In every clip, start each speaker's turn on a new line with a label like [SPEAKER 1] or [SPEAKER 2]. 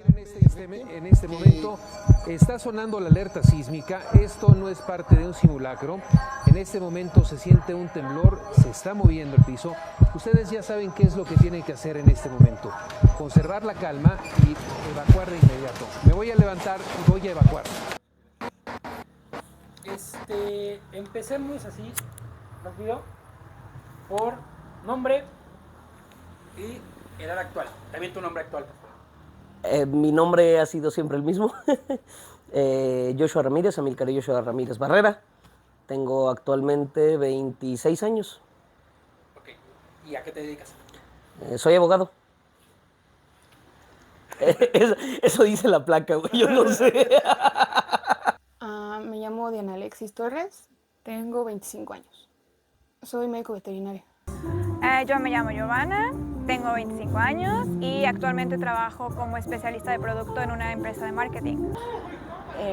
[SPEAKER 1] En este momento está sonando la alerta sísmica. Esto no es parte de un simulacro. En este momento se siente un temblor, se está moviendo el piso. Ustedes ya saben qué es lo que tienen que hacer en este momento. Conservar la calma y evacuar de inmediato. Me voy a levantar y voy a evacuar.
[SPEAKER 2] Empecemos así, rápido, por nombre y edad actual. También tu nombre actual, por favor.
[SPEAKER 3] Mi nombre ha sido siempre el mismo. Joshua Ramírez, Amílcar Joshua Ramírez Barrera. Tengo actualmente 26 años.
[SPEAKER 2] Ok. ¿Y a qué te dedicas?
[SPEAKER 3] Soy abogado. Eso dice la placa, güey. Yo no sé.
[SPEAKER 4] Me llamo Diana Alexis Torres, tengo 25 años. Soy médico veterinario.
[SPEAKER 5] Yo me llamo Giovanna, tengo 25 años y actualmente trabajo como especialista de producto en una empresa de marketing.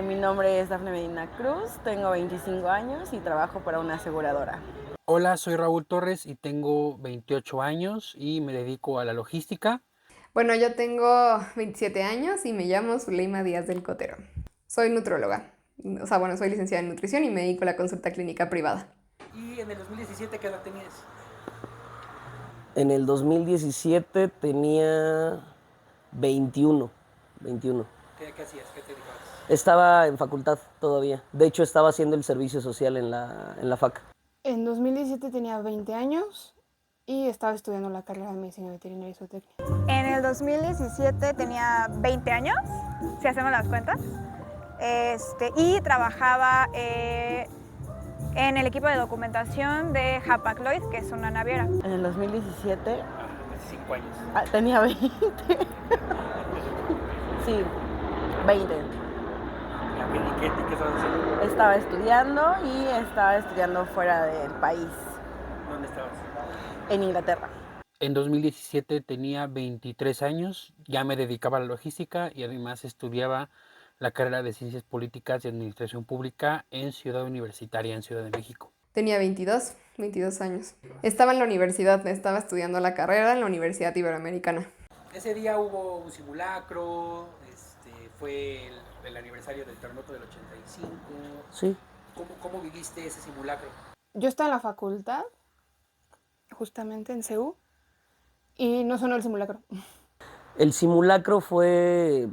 [SPEAKER 6] Mi nombre es Dafne Medina Cruz, tengo 25 años y trabajo para una aseguradora.
[SPEAKER 2] Hola, soy Raúl Torres y tengo 28 años y me dedico a la logística.
[SPEAKER 7] Bueno, yo tengo 27 años y me llamo Zuleima Díaz del Cotero. Soy nutróloga. O sea, bueno, soy licenciada en nutrición y me dedico a la consulta clínica privada.
[SPEAKER 2] ¿Y en el 2017 qué edad tenías?
[SPEAKER 3] En el 2017 tenía 21.
[SPEAKER 2] ¿Qué hacías? ¿Qué te dedicabas?
[SPEAKER 3] Estaba en facultad todavía. De hecho, estaba haciendo el servicio social en la FAC.
[SPEAKER 4] En 2017 tenía 20 años y estaba estudiando la carrera de medicina veterinaria y zootecnia.
[SPEAKER 5] En el 2017 tenía 20 años, si hacemos las cuentas, y trabajaba en el equipo de documentación de Hapag-Lloyd, que es una naviera.
[SPEAKER 6] En el 2017
[SPEAKER 2] Hace 5 años.
[SPEAKER 6] tenía 20. Sí, 20.
[SPEAKER 2] ¿Y qué estabas haciendo?
[SPEAKER 6] Estaba estudiando fuera del país,
[SPEAKER 2] ¿Dónde estabas?
[SPEAKER 6] en Inglaterra.
[SPEAKER 2] En 2017 tenía 23 años, ya me dedicaba a la logística y además estudiaba la carrera de Ciencias Políticas y Administración Pública en Ciudad Universitaria, en Ciudad de México.
[SPEAKER 7] Tenía 22 años. Estaba en la universidad, estaba estudiando la carrera en la Universidad Iberoamericana.
[SPEAKER 2] Ese día hubo un simulacro, fue el aniversario del terremoto del 85.
[SPEAKER 3] Sí.
[SPEAKER 2] ¿Cómo viviste ese simulacro?
[SPEAKER 4] Yo estaba en la facultad, justamente en CEU, y no sonó el simulacro.
[SPEAKER 3] El simulacro fue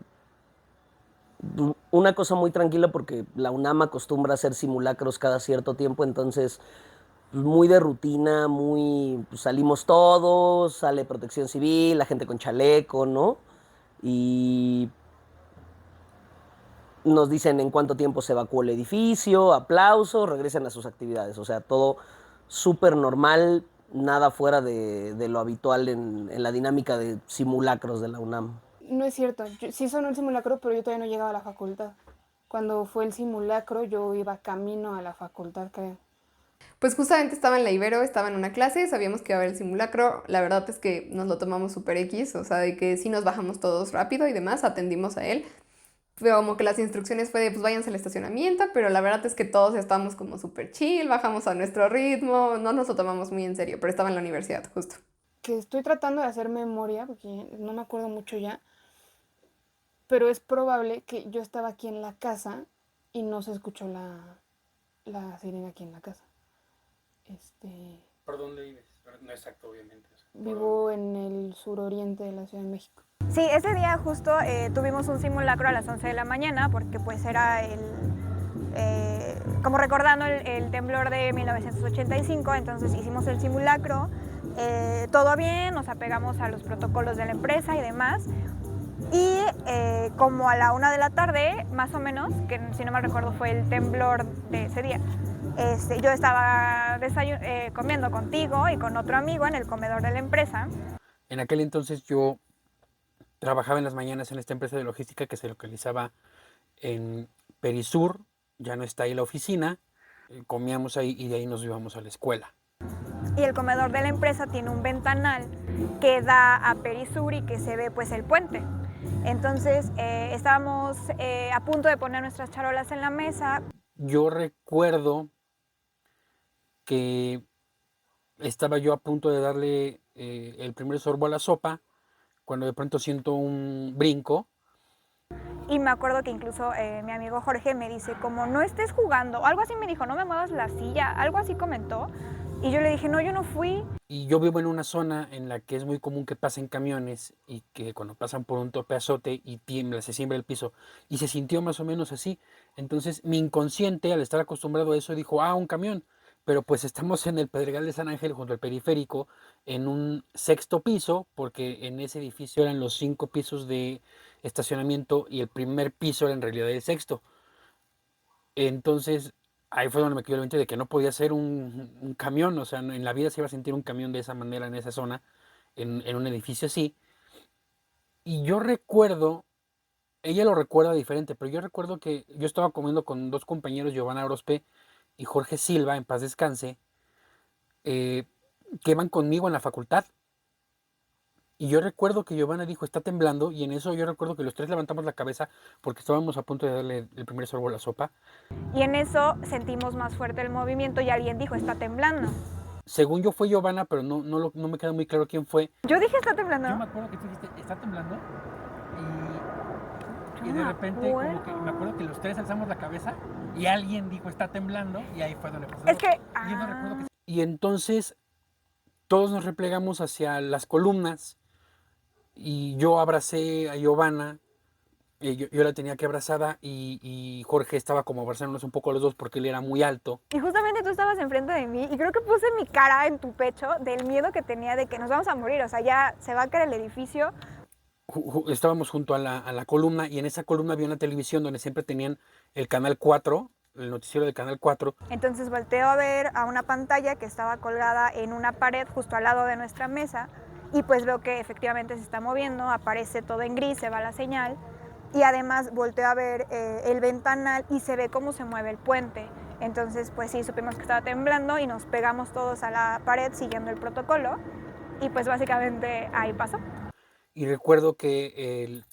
[SPEAKER 3] una cosa muy tranquila porque la UNAM acostumbra a hacer simulacros cada cierto tiempo, entonces muy de rutina, pues, salimos todos, sale Protección Civil, la gente con chaleco, ¿no? Y nos dicen en cuánto tiempo se evacuó el edificio, aplausos, regresan a sus actividades, o sea, todo súper normal, nada fuera de lo habitual en la dinámica de simulacros de la UNAM.
[SPEAKER 4] No es cierto, sí sonó el simulacro, pero yo todavía no llegaba a la facultad. Cuando fue el simulacro yo iba camino a la facultad, creo.
[SPEAKER 7] Pues justamente estaba en la Ibero, estaba en una clase, sabíamos que iba a haber el simulacro. La verdad es que nos lo tomamos súper X, o sea, de que sí nos bajamos todos rápido y demás, atendimos a él. Fue como que las instrucciones fue de, pues váyanse al estacionamiento, pero la verdad es que todos estábamos como súper chill, bajamos a nuestro ritmo, no nos lo tomamos muy en serio, pero estaba en la universidad, justo.
[SPEAKER 4] Que estoy tratando de hacer memoria, porque no me acuerdo mucho ya, pero es probable que yo estaba aquí en la casa y no se escuchó la sirena aquí en la casa.
[SPEAKER 2] ¿Por dónde vives? No exacto, obviamente.
[SPEAKER 4] Vivo en el suroriente de la Ciudad de México.
[SPEAKER 5] Sí, ese día justo tuvimos un simulacro a las 11 de la mañana porque pues era como recordando el temblor de 1985, entonces hicimos el simulacro, todo bien, nos apegamos a los protocolos de la empresa y demás. Y como a la 1 de la tarde, más o menos, que si no mal recuerdo fue el temblor de ese día, yo estaba comiendo contigo y con otro amigo en el comedor de la empresa.
[SPEAKER 2] En aquel entonces yo trabajaba en las mañanas en esta empresa de logística que se localizaba en Perisur, ya no está ahí la oficina, comíamos ahí y de ahí nos íbamos a la escuela.
[SPEAKER 5] Y el comedor de la empresa tiene un ventanal que da a Perisur y que se ve pues el puente. Entonces estábamos a punto de poner nuestras charolas en la mesa.
[SPEAKER 2] Yo recuerdo que estaba yo a punto de darle el primer sorbo a la sopa cuando de pronto siento un brinco
[SPEAKER 5] Y me acuerdo que incluso mi amigo Jorge me dice, como no estés jugando, algo así me dijo, no me muevas la silla, algo así comentó. Y yo le dije, no, yo no fui.
[SPEAKER 2] Y yo vivo en una zona en la que es muy común que pasen camiones y que cuando pasan por un tope azote y tiembla, se siembra el piso. Y se sintió más o menos así. Entonces mi inconsciente, al estar acostumbrado a eso, dijo, un camión. Pero pues estamos en el Pedregal de San Ángel, junto al periférico, en un 6º piso, porque en ese edificio eran los 5 pisos de estacionamiento y el primer piso era en realidad el 6º. Entonces, ahí fue donde me quedó el 20 de que no podía ser un camión, o sea, en la vida se iba a sentir un camión de esa manera en esa zona, en un edificio así. Y yo recuerdo, ella lo recuerda diferente, pero yo recuerdo que yo estaba comiendo con 2 compañeros, Giovanna Orozpe y Jorge Silva, en paz descanse, que iban conmigo en la facultad. Y yo recuerdo que Giovanna dijo, está temblando, y en eso yo recuerdo que los 3 levantamos la cabeza porque estábamos a punto de darle el primer sorbo a la sopa.
[SPEAKER 5] Y en eso sentimos más fuerte el movimiento y alguien dijo, está temblando.
[SPEAKER 2] Según yo fue Giovanna, pero no me queda muy claro quién fue.
[SPEAKER 5] Yo dije, está temblando.
[SPEAKER 2] Yo me acuerdo que tú dijiste, está temblando, y
[SPEAKER 5] No
[SPEAKER 2] de
[SPEAKER 5] me
[SPEAKER 2] repente como que
[SPEAKER 5] acuerdo.
[SPEAKER 2] me acuerdo que los 3 alzamos la cabeza y alguien dijo, está temblando, y ahí fue donde pasó.
[SPEAKER 5] Es que...
[SPEAKER 2] Y yo no recuerdo que... Y entonces todos nos replegamos hacia las columnas y yo abracé a Giovanna. Yo la tenía que abrazada y Jorge estaba como abrazándonos un poco a los dos porque él era muy alto.
[SPEAKER 5] Y justamente tú estabas enfrente de mí y creo que puse mi cara en tu pecho del miedo que tenía de que nos vamos a morir, o sea, ya se va a caer el edificio.
[SPEAKER 2] Estábamos junto a la columna y en esa columna había una televisión donde siempre tenían el canal 4, el noticiero del canal 4.
[SPEAKER 5] Entonces volteo a ver a una pantalla que estaba colgada en una pared justo al lado de nuestra mesa y pues veo que efectivamente se está moviendo, aparece todo en gris, se va la señal. Y además volteo a ver el ventanal y se ve cómo se mueve el puente. Entonces, pues sí, supimos que estaba temblando y nos pegamos todos a la pared siguiendo el protocolo. Y pues básicamente ahí pasó.
[SPEAKER 2] Y recuerdo que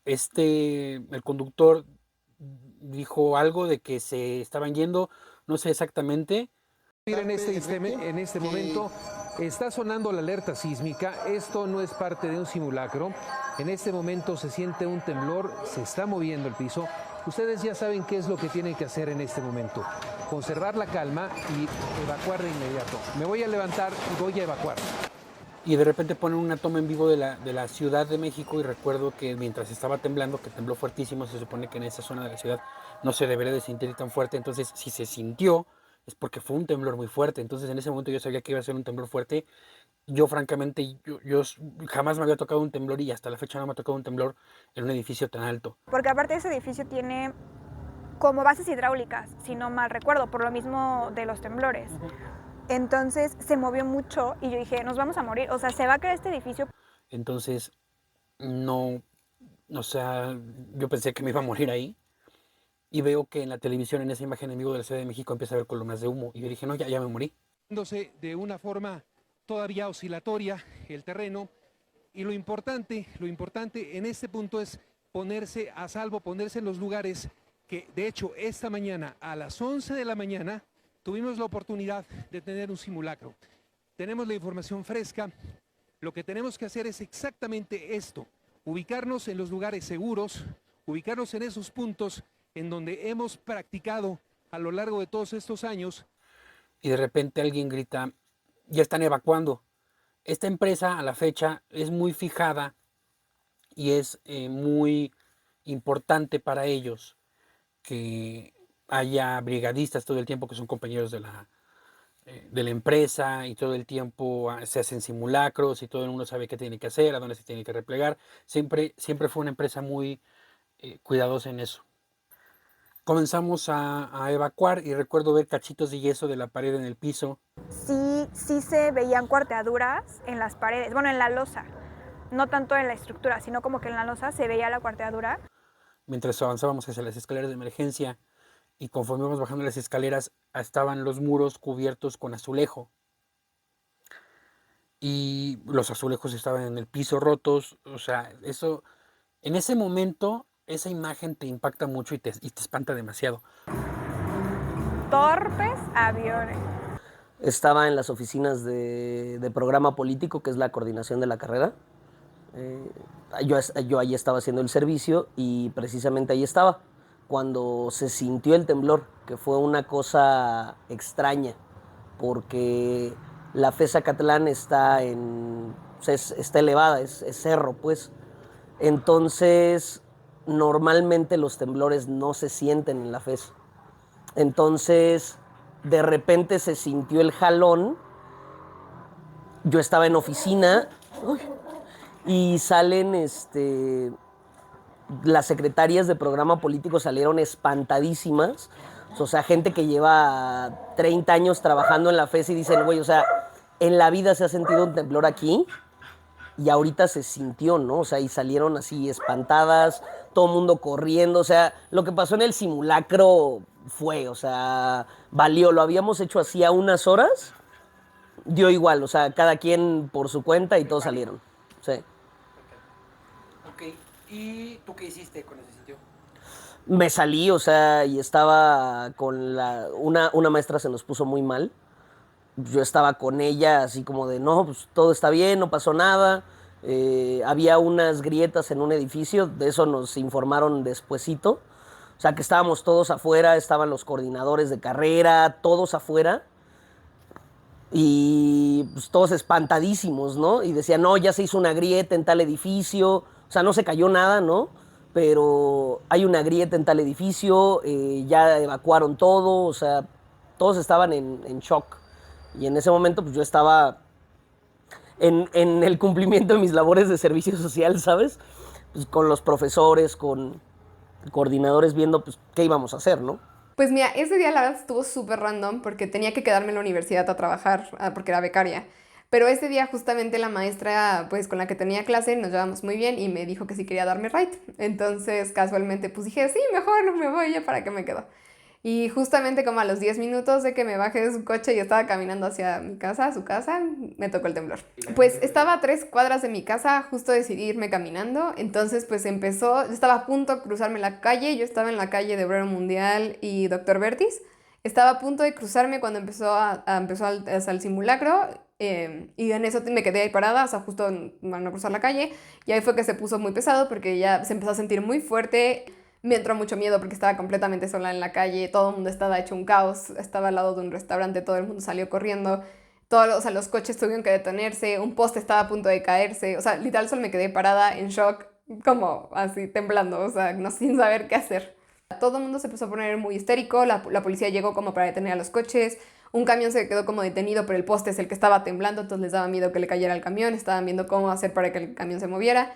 [SPEAKER 2] el conductor dijo algo de que se estaban yendo, no sé exactamente.
[SPEAKER 1] En este momento está sonando la alerta sísmica. Esto no es parte de un simulacro. En este momento se siente un temblor, se está moviendo el piso. Ustedes ya saben qué es lo que tienen que hacer en este momento. Conservar la calma y evacuar de inmediato. Me voy a levantar y voy a evacuar.
[SPEAKER 2] Y de repente ponen una toma en vivo de la Ciudad de México y recuerdo que mientras estaba temblando, que tembló fuertísimo, se supone que en esa zona de la ciudad no se debería de sentir tan fuerte. Entonces, si se sintió, es porque fue un temblor muy fuerte. Entonces, en ese momento yo sabía que iba a ser un temblor fuerte. Yo francamente, yo jamás me había tocado un temblor y hasta la fecha no me ha tocado un temblor en un edificio tan alto.
[SPEAKER 5] Porque aparte ese edificio tiene como bases hidráulicas, si no mal recuerdo, por lo mismo de los temblores. Entonces se movió mucho y yo dije, nos vamos a morir, o sea, se va a caer este edificio.
[SPEAKER 2] Entonces, no, o sea, yo pensé que me iba a morir ahí. Y veo que en la televisión, en esa imagen en vivo de la Ciudad de México, empieza a ver columnas de humo. Y yo dije, no, ya me morí.
[SPEAKER 1] De una forma todavía oscilatoria el terreno y lo importante en este punto es ponerse a salvo, ponerse en los lugares que de hecho esta mañana a las 11 de la mañana tuvimos la oportunidad de tener un simulacro. Tenemos la información fresca, lo que tenemos que hacer es exactamente esto, ubicarnos en los lugares seguros, ubicarnos en esos puntos en donde hemos practicado a lo largo de todos estos años.
[SPEAKER 2] Y de repente alguien grita, ya están evacuando. Esta empresa a la fecha es muy fijada y es muy importante para ellos que haya brigadistas todo el tiempo que son compañeros de la empresa y todo el tiempo se hacen simulacros y todo el mundo sabe qué tiene que hacer, a dónde se tiene que replegar. Siempre fue una empresa muy cuidadosa en eso. Comenzamos a evacuar y recuerdo ver cachitos de yeso de la pared en el piso.
[SPEAKER 5] Sí se veían cuarteaduras en las paredes, bueno, en la losa, no tanto en la estructura, sino como que en la losa se veía la cuarteadura.
[SPEAKER 2] Mientras avanzábamos hacia las escaleras de emergencia y conforme íbamos bajando las escaleras, estaban los muros cubiertos con azulejo. Y los azulejos estaban en el piso rotos, o sea, eso, en ese momento, esa imagen te impacta mucho y te espanta demasiado.
[SPEAKER 5] Torpes aviones.
[SPEAKER 3] Estaba en las oficinas de programa político, que es la coordinación de la carrera. Yo ahí estaba haciendo el servicio y precisamente ahí estaba cuando se sintió el temblor, que fue una cosa extraña, porque la FES Zacatlán está está elevada, es cerro, pues. Entonces, normalmente los temblores no se sienten en la FES. Entonces, de repente se sintió el jalón. Yo estaba en oficina y salen las secretarias de programa político salieron espantadísimas. O sea, gente que lleva 30 años trabajando en la FES y dicen, güey, o sea, en la vida se ha sentido un temblor aquí y ahorita se sintió, ¿no? O sea, y salieron así espantadas, todo el mundo corriendo. O sea, lo que pasó en el simulacro fue, o sea, valió. Lo habíamos hecho así a unas horas, dio igual, o sea, cada quien por su cuenta y todos salieron. Sí.
[SPEAKER 2] Ok, ¿y tú qué hiciste con ese sitio?
[SPEAKER 3] Me salí, o sea, y estaba con una maestra se nos puso muy mal. Yo estaba con ella así como de, no, pues todo está bien, no pasó nada. Había unas grietas en un edificio, de eso nos informaron despuesito. O sea, que estábamos todos afuera, estaban los coordinadores de carrera, todos afuera. Y pues todos espantadísimos, ¿no? Y decían, no, ya se hizo una grieta en tal edificio. O sea, no se cayó nada, ¿no? Pero hay una grieta en tal edificio, ya evacuaron todo, o sea, todos estaban en shock. Y en ese momento, pues yo estaba en el cumplimiento de mis labores de servicio social, ¿sabes? Pues con los profesores, con coordinadores, viendo pues qué íbamos a hacer, ¿no?
[SPEAKER 7] Pues mira, ese día la verdad estuvo súper random porque tenía que quedarme en la universidad a trabajar porque era becaria. Pero ese día justamente la maestra pues con la que tenía clase nos llevamos muy bien y me dijo que sí quería darme ride. Entonces casualmente pues dije, sí, mejor me voy ya para qué me quedo. Y justamente como a los 10 minutos de que me bajé de su coche y estaba caminando hacia mi casa, su casa, me tocó el temblor. Pues estaba a 3 cuadras de mi casa, justo decidí irme caminando, entonces pues empezó, yo estaba a punto de cruzarme la calle, yo estaba en la calle de Obrero Mundial y Doctor Vertis, estaba a punto de cruzarme cuando empezó el simulacro, y en eso me quedé ahí parada, o sea, justo para no cruzar la calle, y ahí fue que se puso muy pesado porque ya se empezó a sentir muy fuerte. Me entró mucho miedo porque estaba completamente sola en la calle, todo el mundo estaba hecho un caos, estaba al lado de un restaurante, todo el mundo salió corriendo, o sea, los coches tuvieron que detenerse, un poste estaba a punto de caerse, o sea, literal solo me quedé parada en shock, como así temblando, o sea, no sin saber qué hacer. Todo el mundo se empezó a poner muy histérico, la policía llegó como para detener a los coches, un camión se quedó como detenido, pero el poste es el que estaba temblando, entonces les daba miedo que le cayera al camión, estaban viendo cómo hacer para que el camión se moviera.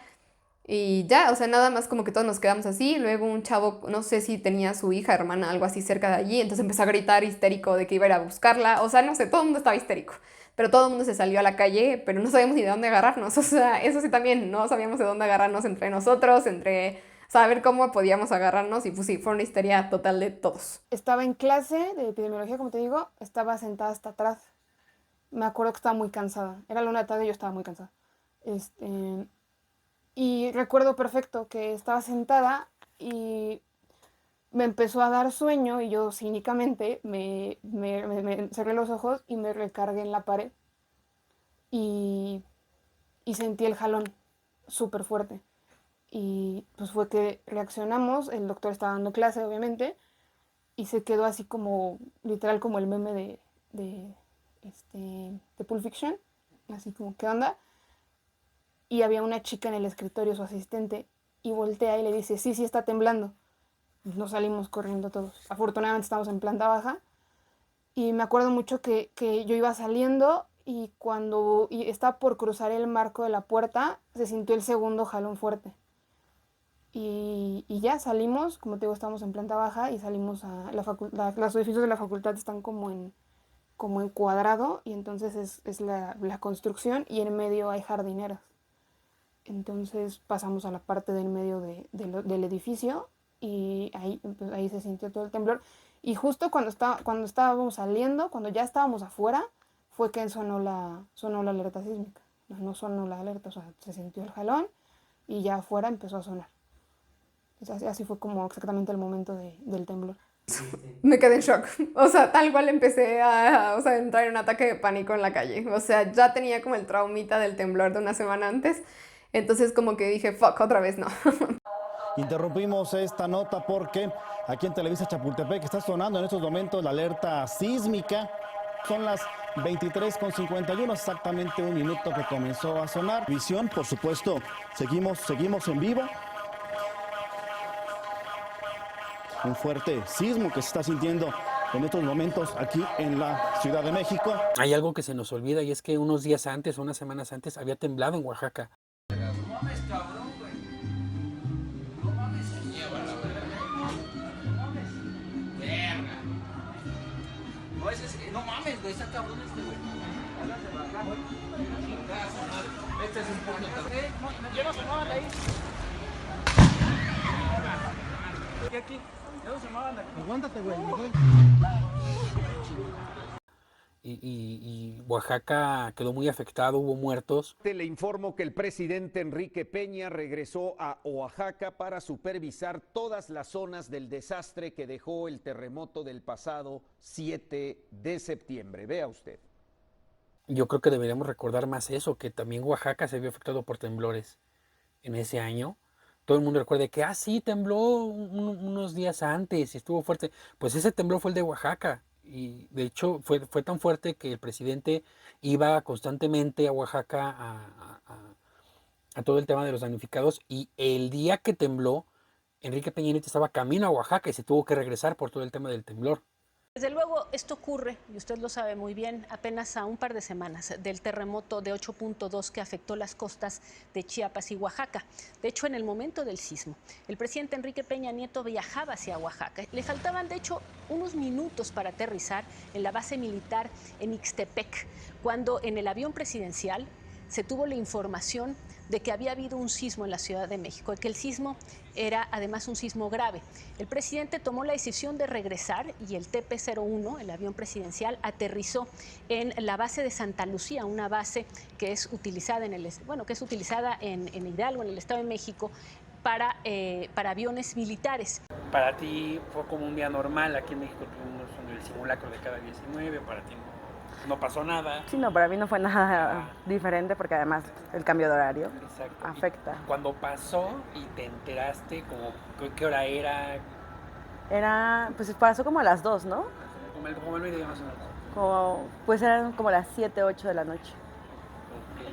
[SPEAKER 7] Y ya, o sea, nada más como que todos nos quedamos así. Luego un chavo, no sé si tenía su hija, hermana, algo así cerca de allí. Entonces empezó a gritar histérico de que iba a ir a buscarla. O sea, no sé, todo el mundo estaba histérico. Pero todo el mundo se salió a la calle, pero no sabíamos ni de dónde agarrarnos. O sea, eso sí también, no sabíamos de dónde agarrarnos entre nosotros, entre saber cómo podíamos agarrarnos. Y pues sí, fue una histeria total de todos.
[SPEAKER 4] Estaba en clase de epidemiología, como te digo, estaba sentada hasta atrás. Me acuerdo que estaba muy cansada. Era la 1 de la tarde y yo estaba muy cansada. Y recuerdo perfecto que estaba sentada y me empezó a dar sueño y yo cínicamente me cerré los ojos y me recargué en la pared y sentí el jalón súper fuerte. Y pues fue que reaccionamos, el doctor estaba dando clase obviamente y se quedó así como, literal como el meme de Pulp Fiction, así como, ¿qué onda? Y había una chica en el escritorio, su asistente, y voltea y le dice, sí, sí está temblando. Nos salimos corriendo todos. Afortunadamente estamos en planta baja. Y me acuerdo mucho que yo iba saliendo y cuando estaba por cruzar el marco de la puerta, se sintió el segundo jalón fuerte. Y ya salimos, como te digo, estábamos en planta baja y salimos a la facultad. Los edificios de la facultad están como en cuadrado y entonces es la construcción y en medio hay jardineras. Entonces pasamos a la parte del medio del edificio y ahí se sintió todo el temblor. Y justo cuando estábamos saliendo, cuando ya estábamos afuera, fue que sonó la alerta sísmica. No sonó la alerta, o sea, se sintió el jalón y ya afuera empezó a sonar. Así fue como exactamente el momento del temblor.
[SPEAKER 7] Me quedé en shock. O sea, tal cual empecé a entrar en un ataque de pánico en la calle. O sea, ya tenía como el traumita del temblor de una semana antes. Entonces como que dije, fuck, otra vez no.
[SPEAKER 8] Interrumpimos esta nota porque aquí en Televisa Chapultepec está sonando en estos momentos la alerta sísmica. Son las 23:51, exactamente un minuto que comenzó a sonar. Visión, por supuesto, seguimos en vivo. Un fuerte sismo que se está sintiendo en estos momentos aquí en la Ciudad de México.
[SPEAKER 2] Hay algo que se nos olvida y es que unos días antes, unas semanas antes, había temblado en Oaxaca.
[SPEAKER 9] No mames, güey, está cabrón este güey. Este es un punto. Ya no se muevan de ahí. ¿Qué aquí? Ya no se muevan de aquí. Aguántate, güey.
[SPEAKER 2] Y Oaxaca quedó muy afectado, hubo muertos.
[SPEAKER 10] Le informo que el presidente Enrique Peña regresó a Oaxaca para supervisar todas las zonas del desastre que dejó el terremoto del pasado 7 de septiembre. Vea usted.
[SPEAKER 2] Yo creo que deberíamos recordar más eso, que también Oaxaca se vio afectado por temblores en ese año. Todo el mundo recuerda que, sí, tembló unos días antes y estuvo fuerte. Pues ese temblor fue el de Oaxaca. Y de hecho fue tan fuerte que el presidente iba constantemente a Oaxaca a todo el tema de los damnificados, y el día que tembló, Enrique Peña Nieto estaba camino a Oaxaca y se tuvo que regresar por todo el tema del temblor.
[SPEAKER 11] Desde luego, esto ocurre, y usted lo sabe muy bien, apenas a un par de semanas del terremoto de 8.2 que afectó las costas de Chiapas y Oaxaca. De hecho, en el momento del sismo, el presidente Enrique Peña Nieto viajaba hacia Oaxaca. Le faltaban, de hecho, unos minutos para aterrizar en la base militar en Ixtepec, cuando en el avión presidencial se tuvo la información de que había habido un sismo en la Ciudad de México, que el sismo era además un sismo grave. El presidente tomó la decisión de regresar y el TP-01, el avión presidencial, aterrizó en la base de Santa Lucía, una base que es utilizada en Hidalgo, en el Estado de México, para aviones militares.
[SPEAKER 2] Para ti fue como un día normal, aquí en México tuvimos el simulacro de cada 19, para ti no pasó nada.
[SPEAKER 6] Sí, no, para mí no fue nada diferente porque además el cambio de horario afecta.
[SPEAKER 2] Y cuando pasó y te enteraste, como, ¿qué hora era?
[SPEAKER 6] Pues pasó como a las 2, ¿no?
[SPEAKER 2] Como el mediodía más o menos.
[SPEAKER 6] Pues eran como las 7, 8 de la noche.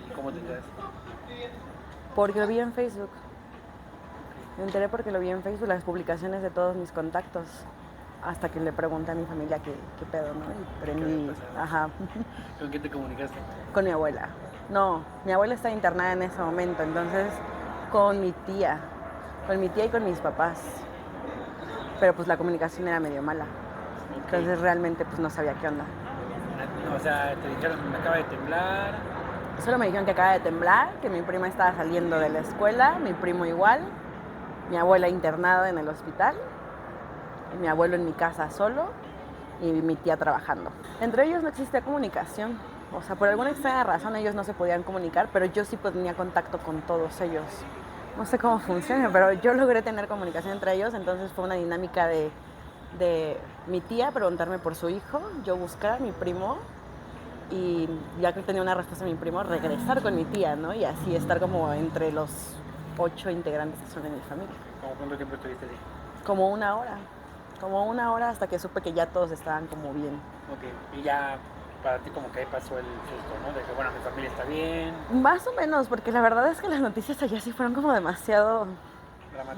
[SPEAKER 2] ¿Y cómo te enteraste?
[SPEAKER 6] Porque lo vi en Facebook. Me enteré porque lo vi en Facebook, las publicaciones de todos mis contactos. Hasta que le pregunté a mi familia qué pedo, ¿no? Y prendí, ajá.
[SPEAKER 2] ¿Con quién te comunicaste?
[SPEAKER 6] Con mi abuela. No, mi abuela está internada en ese momento, entonces con mi tía y con mis papás. Pero pues la comunicación era medio mala. Okay. Entonces realmente pues no sabía qué onda.
[SPEAKER 2] O sea, te dijeron que me acaba de temblar.
[SPEAKER 6] Solo me dijeron que acaba de temblar, que mi prima estaba saliendo de la escuela, mi primo igual, mi abuela internada en el hospital. Mi abuelo en mi casa solo y mi tía trabajando. Entre ellos no existía comunicación. O sea, por alguna extraña razón ellos no se podían comunicar, pero yo sí tenía contacto con todos ellos. No sé cómo funciona, pero yo logré tener comunicación entre ellos, entonces fue una dinámica de mi tía preguntarme por su hijo, yo buscar a mi primo y ya que tenía una respuesta de mi primo, regresar con mi tía, ¿no? Y así estar como entre los 8 integrantes que son de mi familia.
[SPEAKER 2] ¿Cómo cuánto tiempo estuviste allí?
[SPEAKER 6] Como una hora hasta que supe que ya todos estaban como bien.
[SPEAKER 2] Ok, y ya para ti como que ahí pasó el susto, ¿no? De que bueno, mi familia está bien.
[SPEAKER 6] Más o menos, porque la verdad es que las noticias allá sí fueron como demasiado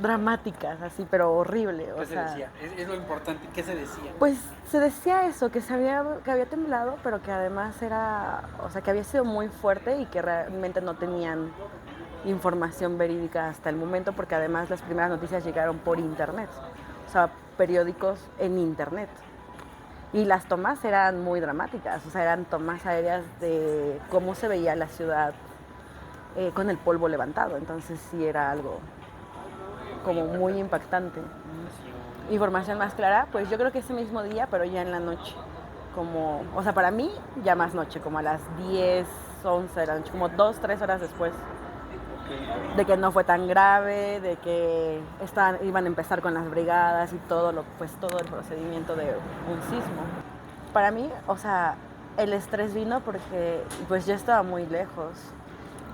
[SPEAKER 6] dramáticas, así, pero horrible.
[SPEAKER 2] ¿Qué se decía? Es lo importante, ¿qué se decía?
[SPEAKER 6] Pues se decía eso, que había temblado, pero que además que había sido muy fuerte y que realmente no tenían información verídica hasta el momento, porque además las primeras noticias llegaron por internet. O sea, periódicos en internet. Y las tomas eran muy dramáticas, o sea, eran tomas aéreas de cómo se veía la ciudad con el polvo levantado. Entonces sí era algo como muy impactante. Información más clara, pues yo creo que ese mismo día, pero ya en la noche. O sea, para mí ya más noche, como a las 10, 11 de la noche, como 2, 3 horas después. De que no fue tan grave, de que iban a empezar con las brigadas y todo el procedimiento de un sismo. Para mí, o sea, el estrés vino porque pues yo estaba muy lejos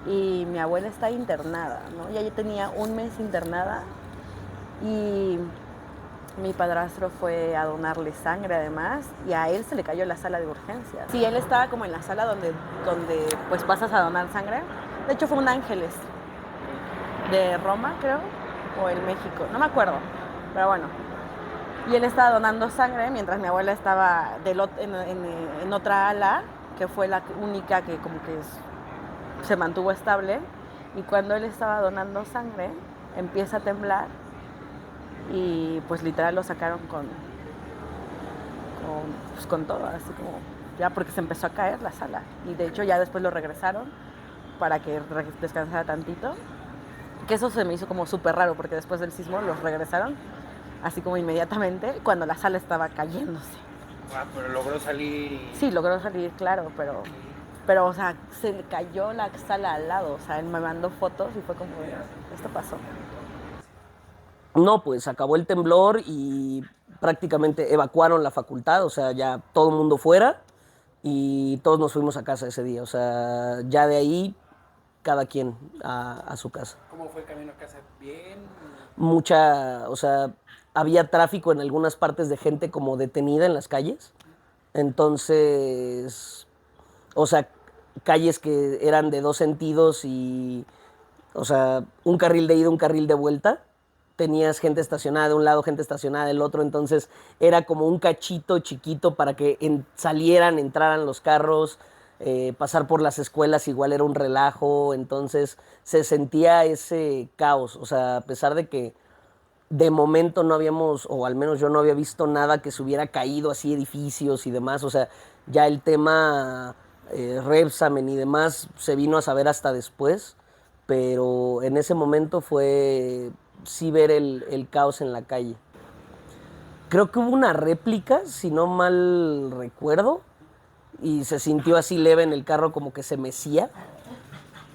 [SPEAKER 6] y mi abuela está internada, ¿no? Ya tenía un mes internada y mi padrastro fue a donarle sangre además y a él se le cayó la sala de urgencias. Sí, él estaba como en la sala donde pues pasas a donar sangre. De hecho fue un Ángeles de Roma, creo, o en México, no me acuerdo, pero bueno. Y él estaba donando sangre mientras mi abuela estaba en otra ala, que fue la única que como que se mantuvo estable. Y cuando él estaba donando sangre, empieza a temblar y pues literal lo sacaron con todo, así como ya porque se empezó a caer la sala. Y de hecho ya después lo regresaron para que descansara tantito. Que eso se me hizo como súper raro porque después del sismo los regresaron así como inmediatamente cuando la sala estaba cayéndose.
[SPEAKER 2] Ah, pero logró salir.
[SPEAKER 6] Sí, logró salir, claro, pero o sea, se le cayó la sala al lado. O sea, él me mandó fotos y fue como, esto pasó.
[SPEAKER 3] No, pues acabó el temblor y prácticamente evacuaron la facultad, o sea, ya todo el mundo fuera y todos nos fuimos a casa ese día, o sea, ya de ahí cada quien a su casa.
[SPEAKER 2] ¿Cómo fue el camino a casa? ¿Bien?
[SPEAKER 3] O sea, había tráfico en algunas partes de gente como detenida en las calles, entonces, o sea, calles que eran de 2 sentidos y, o sea, un carril de ida, un carril de vuelta. Tenías gente estacionada de un lado, gente estacionada del otro, entonces era como un cachito chiquito para que entraran los carros, pasar por las escuelas igual era un relajo, entonces se sentía ese caos, o sea, a pesar de que de momento no habíamos, o al menos yo no había visto nada que se hubiera caído así, edificios y demás, o sea, ya el tema Repsamen y demás se vino a saber hasta después, pero en ese momento fue sí ver el caos en la calle. Creo que hubo una réplica, si no mal recuerdo, y se sintió así leve en el carro como que se mecía,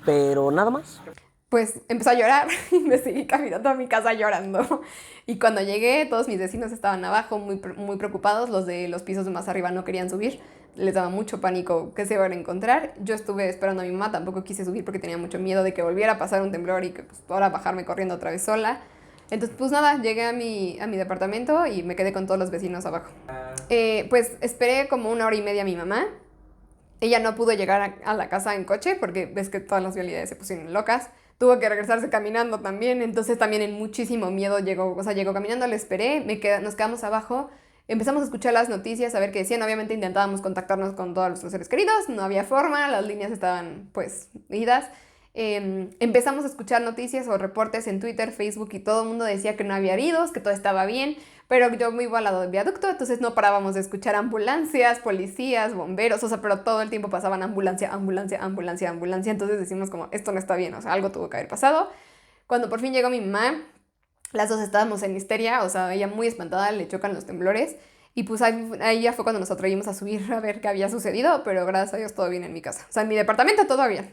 [SPEAKER 3] pero nada más.
[SPEAKER 7] Pues empezó a llorar y me seguí caminando a mi casa llorando. Y cuando llegué, todos mis vecinos estaban abajo muy preocupados, los de los pisos de más arriba no querían subir, les daba mucho pánico que se iban a encontrar. Yo estuve esperando a mi mamá, tampoco quise subir porque tenía mucho miedo de que volviera a pasar un temblor y que pues, ahora bajarme corriendo otra vez sola. Entonces, pues nada, llegué a mi departamento y me quedé con todos los vecinos abajo. Pues esperé como 1 hora y media a mi mamá. Ella no pudo llegar a la casa en coche porque ves que todas las vialidades se pusieron locas. Tuvo que regresarse caminando también, entonces también en muchísimo miedo llegó caminando, le esperé, nos quedamos abajo, empezamos a escuchar las noticias, a ver qué decían, obviamente intentábamos contactarnos con todos nuestros seres queridos, no había forma, las líneas estaban pues idas. Empezamos a escuchar noticias o reportes en Twitter, Facebook y todo el mundo decía que no había heridos, que todo estaba bien, pero yo me iba al lado del viaducto, entonces no parábamos de escuchar ambulancias, policías, bomberos, o sea, pero todo el tiempo pasaban ambulancia, entonces decimos como, esto no está bien, o sea, algo tuvo que haber pasado. Cuando por fin llegó mi mamá, las dos estábamos en histeria, o sea, ella muy espantada, le chocan los temblores, y pues ahí ya fue cuando nos atrevimos a subir a ver qué había sucedido, pero gracias a Dios todo bien en mi casa, o sea, en mi departamento todo bien.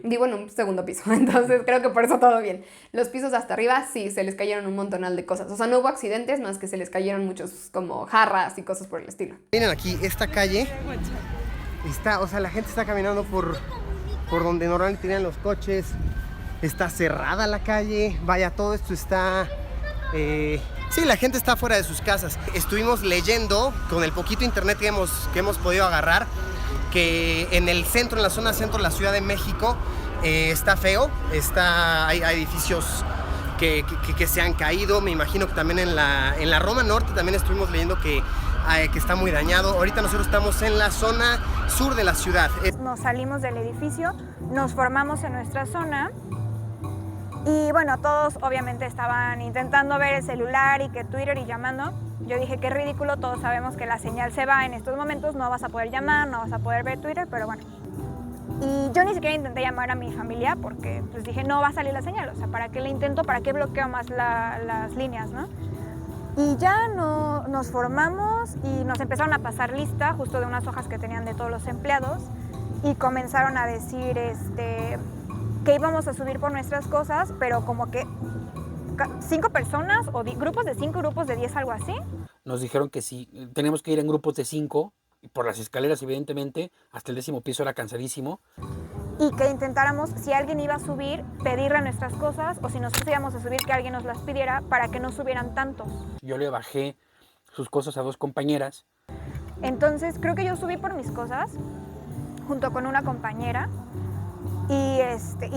[SPEAKER 7] Vivo en un segundo piso, entonces creo que por eso todo bien. Los pisos hasta arriba sí, se les cayeron un montonal de cosas. O sea, no hubo accidentes, más que se les cayeron muchos como jarras y cosas por el estilo.
[SPEAKER 12] Miren aquí, esta calle está, o sea, la gente está caminando por donde normalmente tienen los coches. Está cerrada la calle, vaya, todo esto está... sí, la gente está fuera de sus casas. Estuvimos leyendo con el poquito internet que hemos podido agarrar que en el centro, en la zona centro de la Ciudad de México, está feo, hay edificios que se han caído. Me imagino que también en la Roma Norte también estuvimos leyendo que está muy dañado. Ahorita nosotros estamos en la zona sur de la ciudad.
[SPEAKER 5] Nos salimos del edificio, nos formamos en nuestra zona y bueno, todos obviamente estaban intentando ver el celular y que Twitter y llamando. Yo dije, qué ridículo, todos sabemos que la señal se va en estos momentos, no vas a poder llamar, no vas a poder ver Twitter, pero bueno. Y yo ni siquiera intenté llamar a mi familia porque pues dije, no va a salir la señal, o sea, ¿para qué le intento? ¿Para qué bloqueo más las líneas, no? Y ya nos formamos y nos empezaron a pasar lista justo de unas hojas que tenían de todos los empleados y comenzaron a decir que íbamos a subir por nuestras cosas, pero como que 5 personas o grupos de 5, grupos de 10, algo así.
[SPEAKER 2] Nos dijeron que sí, teníamos que ir en grupos de 5, por las escaleras evidentemente, hasta el 10º piso era cansadísimo.
[SPEAKER 5] y que intentáramos, si alguien iba a subir, pedirle nuestras cosas, o si nosotros íbamos a subir, que alguien nos las pidiera para que no subieran tantos.
[SPEAKER 2] Yo le bajé sus cosas a 2 compañeras.
[SPEAKER 5] Entonces creo que yo subí por mis cosas junto con una compañera y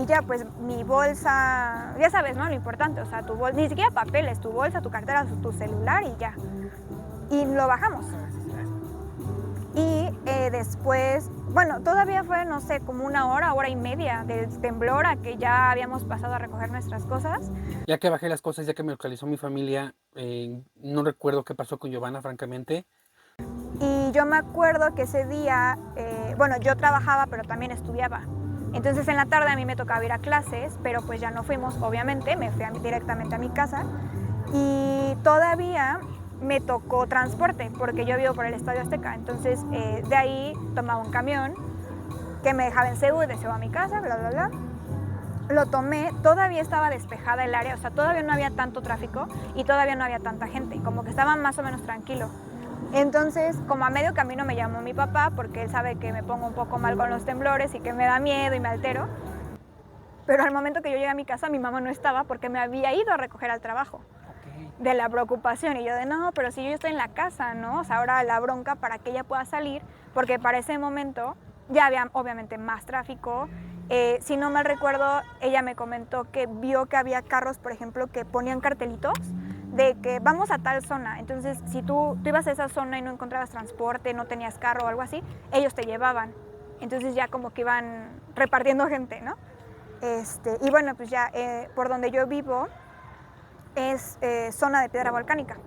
[SPEAKER 5] ya pues mi bolsa, ya sabes, ¿no? Lo importante, o sea, tu bolsa, ni siquiera papeles, tu bolsa, tu cartera, tu celular y ya. Y lo bajamos. Y después, bueno, todavía fue, no sé, como una hora y media del temblor a que ya habíamos pasado a recoger nuestras cosas.
[SPEAKER 2] Ya que bajé las cosas, ya que me localizó mi familia, no recuerdo qué pasó con Giovanna, francamente.
[SPEAKER 5] Y yo me acuerdo que ese día, bueno, yo trabajaba, pero también estudiaba. Entonces en la tarde a mí me tocaba ir a clases, pero pues ya no fuimos, obviamente, me fui directamente a mi casa. Y todavía me tocó transporte, porque yo vivo por el Estadio Azteca. Entonces de ahí tomaba un camión que me dejaba en CEU, de CEU a mi casa, bla, bla, bla. Lo tomé, todavía estaba despejada el área, o sea, todavía no había tanto tráfico y todavía no había tanta gente, como que estaba más o menos tranquilo. Entonces, como a medio camino me llamó mi papá, porque él sabe que me pongo un poco mal con los temblores y que me da miedo y me altero. Pero al momento que yo llegué a mi casa, mi mamá no estaba porque me había ido a recoger al trabajo. De la preocupación, y yo de no, pero si yo estoy en la casa, ¿no? O sea, ahora la bronca para que ella pueda salir, porque para ese momento ya había obviamente más tráfico. Si no mal recuerdo, ella me comentó que vio que había carros, por ejemplo, que ponían cartelitos de que vamos a tal zona. Entonces, si tú ibas a esa zona y no encontrabas transporte, no tenías carro o algo así, ellos te llevaban. Entonces ya como que iban repartiendo gente, ¿no? Y bueno, pues ya por donde yo vivo es zona de piedra volcánica.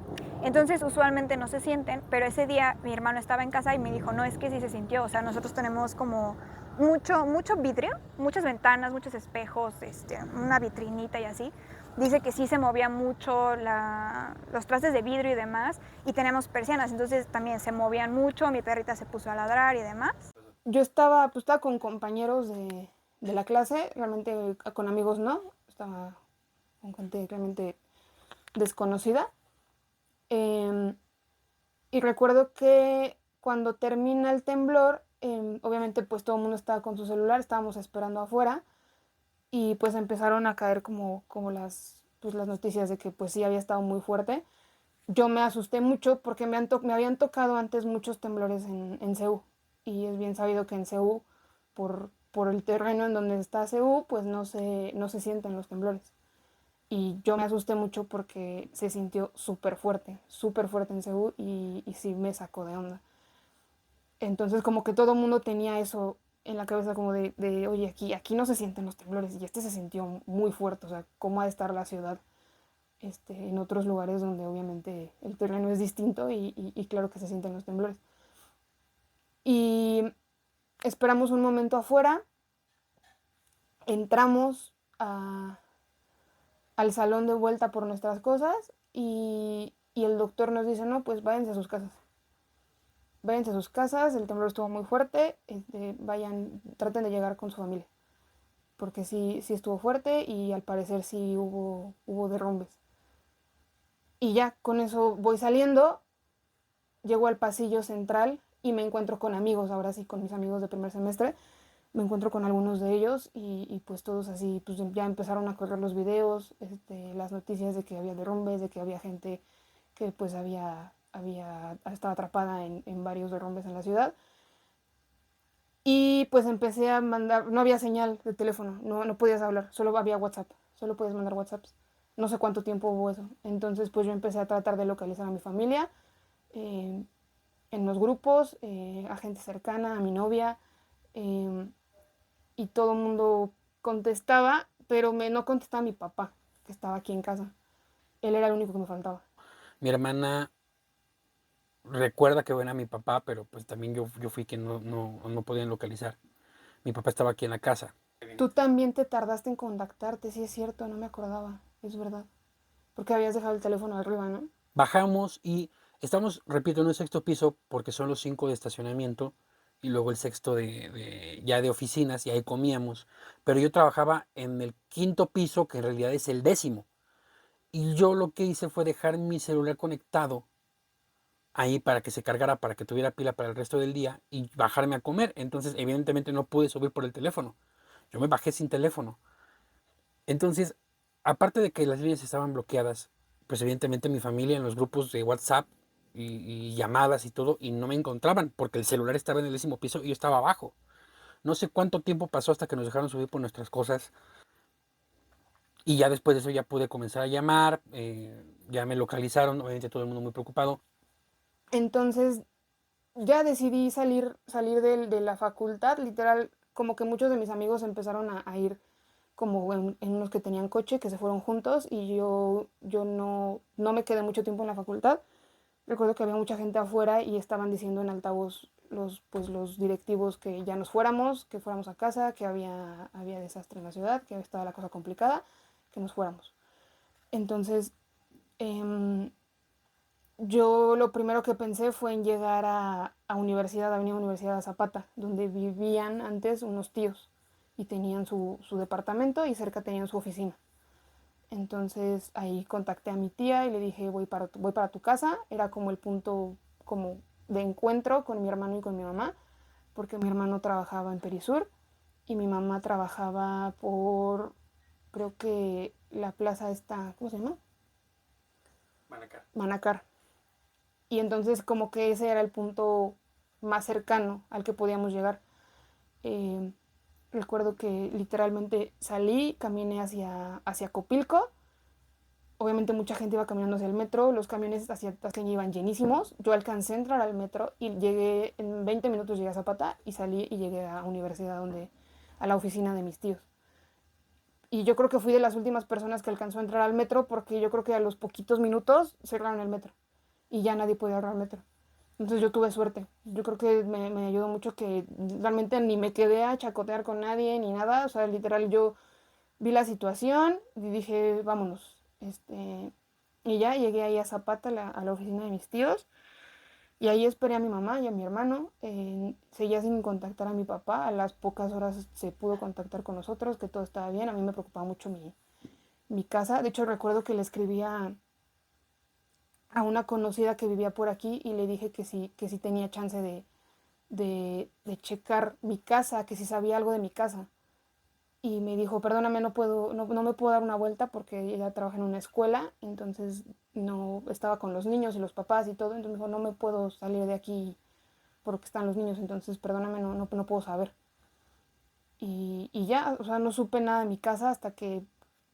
[SPEAKER 5] Entonces usualmente no se sienten, pero ese día mi hermano estaba en casa y me dijo, no, es que sí se sintió. O sea, nosotros tenemos como mucho vidrio, muchas ventanas, muchos espejos, una vitrinita y así. Dice que sí se movía mucho los trastes de vidrio y demás, y tenemos persianas, entonces también se movían mucho, mi perrita se puso a ladrar y demás.
[SPEAKER 4] Yo estaba con compañeros de la clase, realmente con amigos no, estaba con gente realmente desconocida. Y recuerdo que cuando termina el temblor, obviamente pues todo el mundo estaba con su celular, estábamos esperando afuera y pues empezaron a caer como las noticias de que pues sí había estado muy fuerte. Yo me asusté mucho porque me habían tocado antes muchos temblores en CEU, y es bien sabido que en CEU, por el terreno en donde está CEU, pues no se sienten los temblores. Y yo me asusté mucho porque se sintió súper fuerte en CEU, y sí me sacó de onda. Entonces como que todo el mundo tenía eso en la cabeza como de oye, aquí no se sienten los temblores, y se sintió muy fuerte, o sea, ¿cómo ha de estar la ciudad en otros lugares donde obviamente el terreno es distinto y claro que se sienten los temblores? Y esperamos un momento afuera, entramos al salón de vuelta por nuestras cosas y el doctor nos dice, no, pues váyanse a sus casas. Váyanse a sus casas, el temblor estuvo muy fuerte, traten de llegar con su familia. Porque sí estuvo fuerte y al parecer sí hubo derrumbes. Y ya con eso voy saliendo, llego al pasillo central y me encuentro con amigos, ahora sí, con mis amigos de primer semestre. Me encuentro con algunos de ellos y pues todos así, pues ya empezaron a correr los videos, las noticias de que había derrumbes, de que había gente que pues estaba atrapada en varios derrumbes en la ciudad. Y pues empecé a mandar, no había señal de teléfono, no podías hablar, solo había WhatsApp, solo podías mandar WhatsApps. No sé cuánto tiempo hubo eso. Entonces pues yo empecé a tratar de localizar a mi familia, en los grupos, a gente cercana, a mi novia, y todo el mundo contestaba, pero no contestaba mi papá, que estaba aquí en casa. Él era el único que me faltaba.
[SPEAKER 2] Mi hermana recuerda que ven a mi papá, pero pues también yo fui quien no podían localizar. Mi papá estaba aquí en la casa.
[SPEAKER 4] Tú también te tardaste en contactarte, sí es cierto, no me acordaba, es verdad. Porque habías dejado el teléfono arriba, ¿no?
[SPEAKER 2] Bajamos y estamos, repito, en un 6º piso porque son los 5 de estacionamiento y luego el 6º ya de oficinas, y ahí comíamos. Pero yo trabajaba en el 5º piso, que en realidad es el 10º. Y yo lo que hice fue dejar mi celular conectado ahí para que se cargara, para que tuviera pila para el resto del día y bajarme a comer. Entonces, evidentemente no pude subir por el teléfono. Yo me bajé sin teléfono. Entonces, aparte de que las líneas estaban bloqueadas, pues evidentemente mi familia en los grupos de WhatsApp y llamadas y todo, y no me encontraban porque el celular estaba en el 10º piso y yo estaba abajo. No sé cuánto tiempo pasó hasta que nos dejaron subir por nuestras cosas. Y ya después de eso ya pude comenzar a llamar, ya me localizaron, obviamente todo el mundo muy preocupado.
[SPEAKER 4] Entonces ya decidí salir de la facultad, literal, como que muchos de mis amigos empezaron a ir como en unos que tenían coche, que se fueron juntos y yo no me quedé mucho tiempo en la facultad. Recuerdo que había mucha gente afuera y estaban diciendo en altavoz los directivos que ya nos fuéramos, que fuéramos a casa, que había desastre en la ciudad, que estaba la cosa complicada, que nos fuéramos. Entonces, yo lo primero que pensé fue en llegar a Avenida Universidad Zapata, donde vivían antes unos tíos y tenían su departamento y cerca tenían su oficina. Entonces ahí contacté a mi tía y le dije, voy para tu casa. Era como el punto como de encuentro con mi hermano y con mi mamá, porque mi hermano trabajaba en Perisur y mi mamá trabajaba por, creo que la plaza está, ¿cómo se llama?
[SPEAKER 2] Manacar.
[SPEAKER 4] Manacar. Y entonces como que ese era el punto más cercano al que podíamos llegar. Recuerdo que literalmente salí, caminé hacia Copilco. Obviamente mucha gente iba caminando hacia el metro, los camiones hacia Tasqueña iban llenísimos. Yo alcancé a entrar al metro y llegué, en 20 minutos llegué a Zapata y salí y llegué a Universidad, a la oficina de mis tíos. Y yo creo que fui de las últimas personas que alcanzó a entrar al metro porque yo creo que a los poquitos minutos cerraron el metro y ya nadie podía entrar al metro. Entonces yo tuve suerte. Yo creo que me ayudó mucho que realmente ni me quedé a chacotear con nadie ni nada. O sea, literal yo vi la situación y dije, vámonos. Y ya llegué ahí a Zapata, a la oficina de mis tíos. Y ahí esperé a mi mamá y a mi hermano. Seguía sin contactar a mi papá. A las pocas horas se pudo contactar con nosotros, que todo estaba bien. A mí me preocupaba mucho mi casa. De hecho, recuerdo que le escribía a una conocida que vivía por aquí y le dije que sí tenía chance de checar mi casa, que si sabía algo de mi casa. Y me dijo, perdóname, no me puedo dar una vuelta porque ella trabaja en una escuela, entonces no estaba con los niños y los papás y todo, entonces me dijo, no me puedo salir de aquí porque están los niños, entonces perdóname, no puedo saber. Y ya, o sea, no supe nada de mi casa hasta que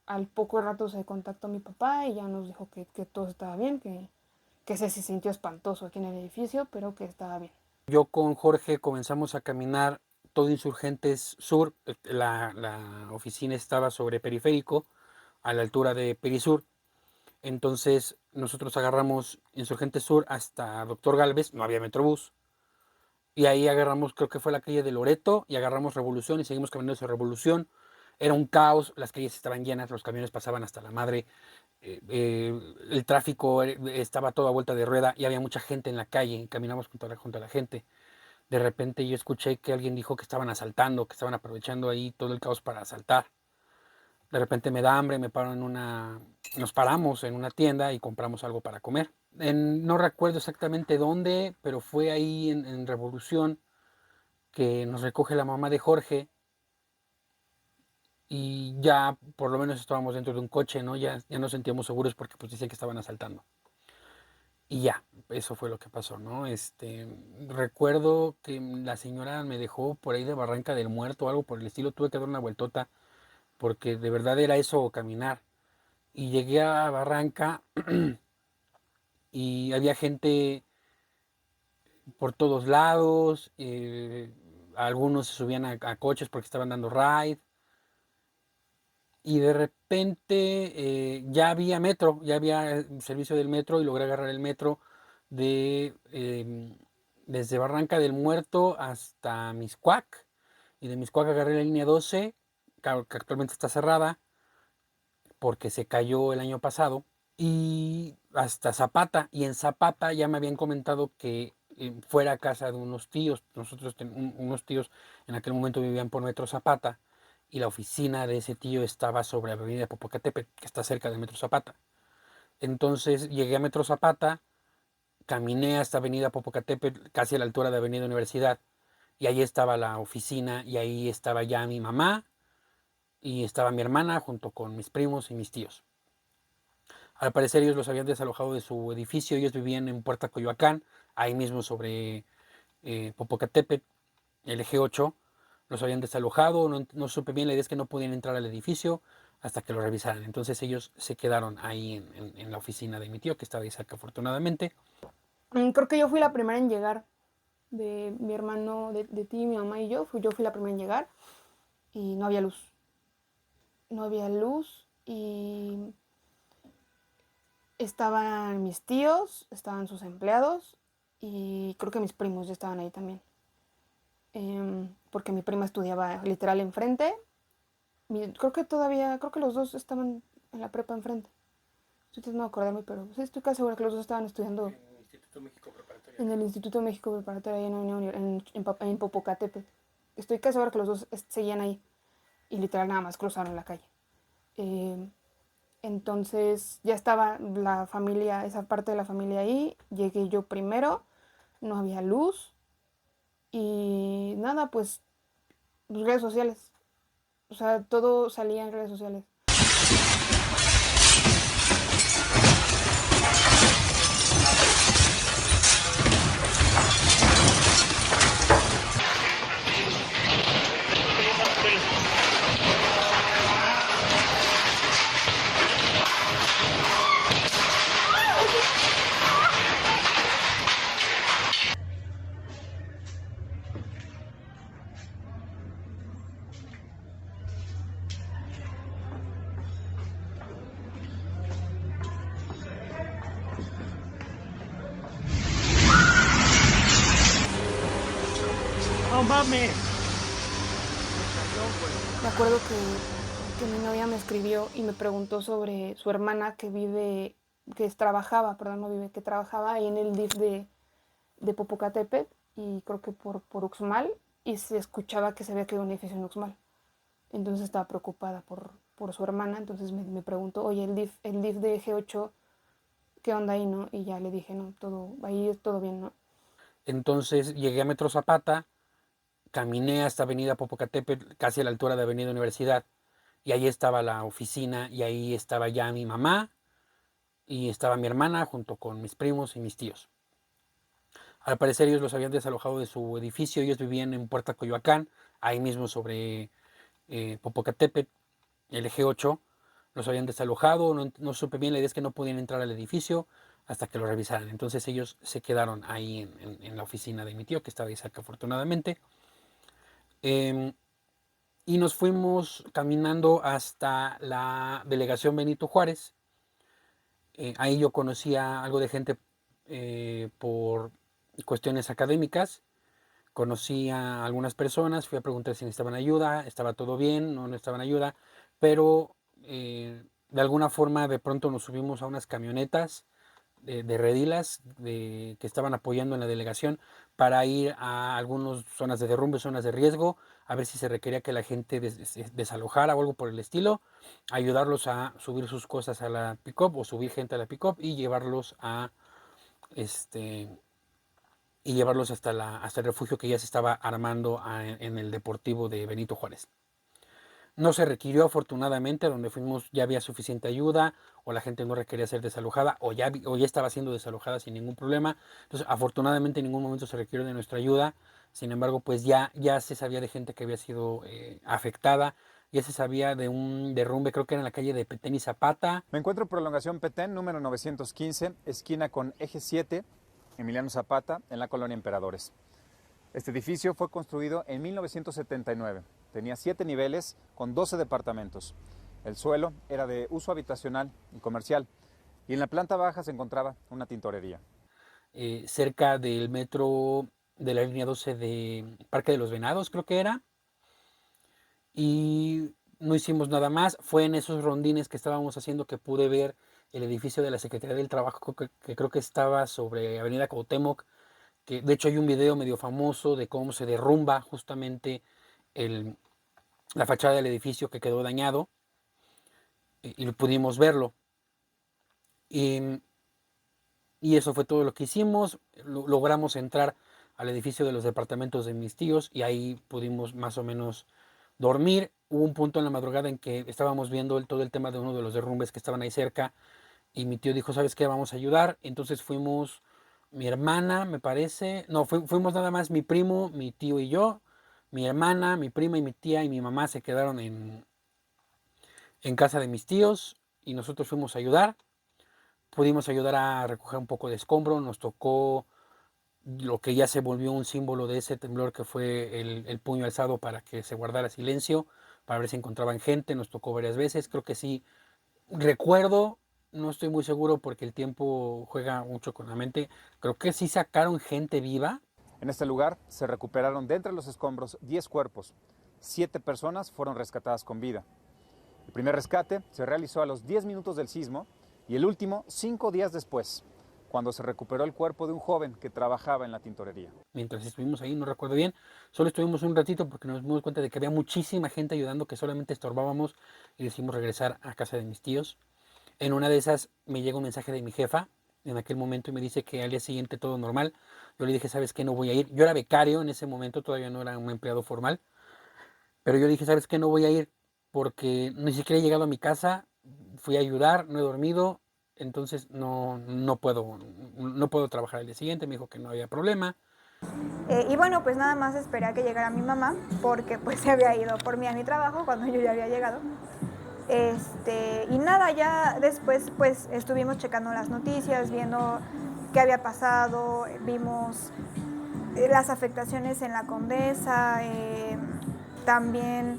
[SPEAKER 4] al poco rato se contactó mi papá y ya nos dijo que todo estaba bien, que se sintió espantoso aquí en el edificio, pero que estaba bien.
[SPEAKER 2] Yo con Jorge comenzamos a caminar todo Insurgentes Sur. La oficina estaba sobre Periférico, a la altura de Perisur. Entonces nosotros agarramos Insurgentes Sur hasta Doctor Galvez, no había Metrobús. Y ahí agarramos, creo que fue la calle de Loreto, y agarramos Revolución y seguimos caminando hacia Revolución. Era un caos, las calles estaban llenas, los camiones pasaban hasta la madre, el tráfico estaba todo a vuelta de rueda y había mucha gente en la calle, caminamos junto a la gente. De repente yo escuché que alguien dijo que estaban asaltando, que estaban aprovechando ahí todo el caos para asaltar. De repente me da hambre, nos paramos en una tienda y compramos algo para comer. No recuerdo exactamente dónde, pero fue ahí en Revolución que nos recoge la mamá de Jorge y ya por lo menos estábamos dentro de un coche, ¿no? Ya nos sentíamos seguros porque pues decía que estaban asaltando. Y ya, eso fue lo que pasó, ¿no? Recuerdo que la señora me dejó por ahí de Barranca del Muerto o algo por el estilo, tuve que dar una vueltota porque de verdad era eso caminar. Y llegué a Barranca y había gente por todos lados, algunos se subían a coches porque estaban dando ride. Y de repente ya había metro, ya había servicio del metro y logré agarrar el metro desde Barranca del Muerto hasta Miscuac. Y de Miscuac agarré la línea 12, que actualmente está cerrada porque se cayó el año pasado, y hasta Zapata. Y en Zapata ya me habían comentado que fuera a casa de unos tíos. Nosotros unos tíos en aquel momento vivían por Metro Zapata. Y la oficina de ese tío estaba sobre la avenida Popocatépetl, que está cerca del Metro Zapata. Entonces llegué a Metro Zapata, caminé hasta avenida Popocatépetl, casi a la altura de avenida Universidad, y ahí estaba la oficina, y ahí estaba ya mi mamá, y estaba mi hermana junto con mis primos y mis tíos. Al parecer ellos los habían desalojado de su edificio, ellos vivían en Puerta Coyoacán, ahí mismo sobre Popocatépetl, el eje 8, los habían desalojado, no supe bien, la idea es que no podían entrar al edificio hasta que lo revisaran. Entonces ellos se quedaron ahí en la oficina de mi tío, que estaba ahí cerca afortunadamente.
[SPEAKER 4] Creo que yo fui la primera en llegar, de mi hermano, de ti, mi mamá y yo fui la primera en llegar y no había luz. No había luz y estaban mis tíos, estaban sus empleados y creo que mis primos ya estaban ahí también. Porque mi prima estudiaba literal enfrente. Creo que los dos estaban en la prepa enfrente. Estoy tratando de acordarme, pero sí estoy casi segura que los dos estaban estudiando en el Instituto México Preparatorio, ahí en Popocatépetl. Estoy casi segura que los dos seguían ahí y literal nada más cruzaron la calle. Entonces ya estaba la familia, esa parte de la familia ahí. Llegué yo primero, no había luz y nada, pues redes sociales. O sea, todo salía en redes sociales.
[SPEAKER 9] ¡No mames!
[SPEAKER 4] Me acuerdo que mi novia me escribió y me preguntó sobre su hermana que trabajaba ahí en el DIF de Popocatépetl y creo que por Uxmal, y se escuchaba que se había quedado un edificio en Uxmal. Entonces estaba preocupada por su hermana, entonces me preguntó, oye, el DIF de G8, ¿qué onda ahí, no? Y ya le dije, no, ahí es todo bien, ¿no?
[SPEAKER 2] Entonces llegué a Metro Zapata, caminé hasta Avenida Popocatépetl, casi a la altura de Avenida Universidad, y ahí estaba la oficina, y ahí estaba ya mi mamá, y estaba mi hermana junto con mis primos y mis tíos. Al parecer ellos los habían desalojado de su edificio, ellos vivían en Puerta Coyoacán, ahí mismo sobre Popocatépetl, el eje 8, los habían desalojado, no supe bien, la idea es que no podían entrar al edificio hasta que lo revisaran. Entonces ellos se quedaron ahí en la oficina de mi tío, que estaba ahí cerca afortunadamente. Y nos fuimos caminando hasta la delegación Benito Juárez. Ahí yo conocía algo de gente por cuestiones académicas. Conocí a algunas personas, fui a preguntar si necesitaban ayuda, estaba todo bien, no necesitaban ayuda, pero de alguna forma de pronto nos subimos a unas camionetas de redilas que estaban apoyando en la delegación para ir a algunas zonas de derrumbe, zonas de riesgo, a ver si se requería que la gente desalojara o algo por el estilo, ayudarlos a subir sus cosas a la pick-up o subir gente a la pick-up y llevarlos hasta el refugio que ya se estaba armando en el Deportivo de Benito Juárez. No se requirió, afortunadamente, a donde fuimos ya había suficiente ayuda, o la gente no requería ser desalojada, o ya estaba siendo desalojada sin ningún problema. Entonces, afortunadamente en ningún momento se requirió de nuestra ayuda. Sin embargo, pues ya se sabía de gente que había sido afectada, ya se sabía de un derrumbe, creo que era en la calle de Petén y Zapata.
[SPEAKER 13] Me encuentro en Prolongación Petén, número 915, esquina con eje 7, Emiliano Zapata, en la colonia Emperadores. Este edificio fue construido en 1979. Tenía 7 niveles con 12 departamentos. El suelo era de uso habitacional y comercial. Y en la planta baja se encontraba una tintorería.
[SPEAKER 2] Cerca del metro de la línea 12 de Parque de los Venados, creo que era. Y no hicimos nada más. Fue en esos rondines que estábamos haciendo que pude ver el edificio de la Secretaría del Trabajo, que creo que estaba sobre Avenida Cuauhtémoc, que de hecho hay un video medio famoso de cómo se derrumba justamente la fachada del edificio que quedó dañado, y pudimos verlo. Y eso fue todo lo que hicimos. Logramos entrar al edificio de los departamentos de mis tíos y ahí pudimos más o menos dormir. hubo un punto en la madrugada en que estábamos viendo todo el tema de uno de los derrumbes que estaban ahí cerca y mi tío dijo, ¿sabes qué? Vamos a ayudar. Entonces fuimos mi hermana, me parece, no, fuimos nada más mi primo, mi tío y yo, mi hermana, mi prima y mi tía y mi mamá se quedaron en casa de mis tíos y nosotros fuimos a ayudar. Pudimos ayudar a recoger un poco de escombro, nos tocó lo que ya se volvió un símbolo de ese temblor que fue el puño alzado para que se guardara silencio, para ver si encontraban gente, nos tocó varias veces, creo que sí, recuerdo, no estoy muy seguro porque el tiempo juega mucho con la mente, creo que sí sacaron gente viva.
[SPEAKER 13] En este lugar se recuperaron de entre los escombros 10 cuerpos. 7 personas fueron rescatadas con vida. El primer rescate se realizó a los 10 minutos del sismo y el último 5 días después, cuando se recuperó el cuerpo de un joven que trabajaba en la tintorería.
[SPEAKER 2] Mientras estuvimos ahí, no recuerdo bien, solo estuvimos un ratito porque nos dimos cuenta de que había muchísima gente ayudando, que solamente estorbábamos y decidimos regresar a casa de mis tíos. En una de esas me llega un mensaje de mi jefa en aquel momento y me dice que al día siguiente todo normal. Yo le dije, ¿sabes qué? No voy a ir. Yo era becario en ese momento, todavía no era un empleado formal, pero yo le dije, ¿sabes qué? No voy a ir porque ni siquiera he llegado a mi casa, fui a ayudar, no he dormido, entonces no puedo trabajar al día siguiente. Me dijo que no había problema.
[SPEAKER 5] Y bueno, pues nada más esperé a que llegara mi mamá, porque pues se había ido por mí a mi trabajo cuando yo ya había llegado. Y nada, ya después pues estuvimos checando las noticias, viendo qué había pasado, vimos las afectaciones en la Condesa, también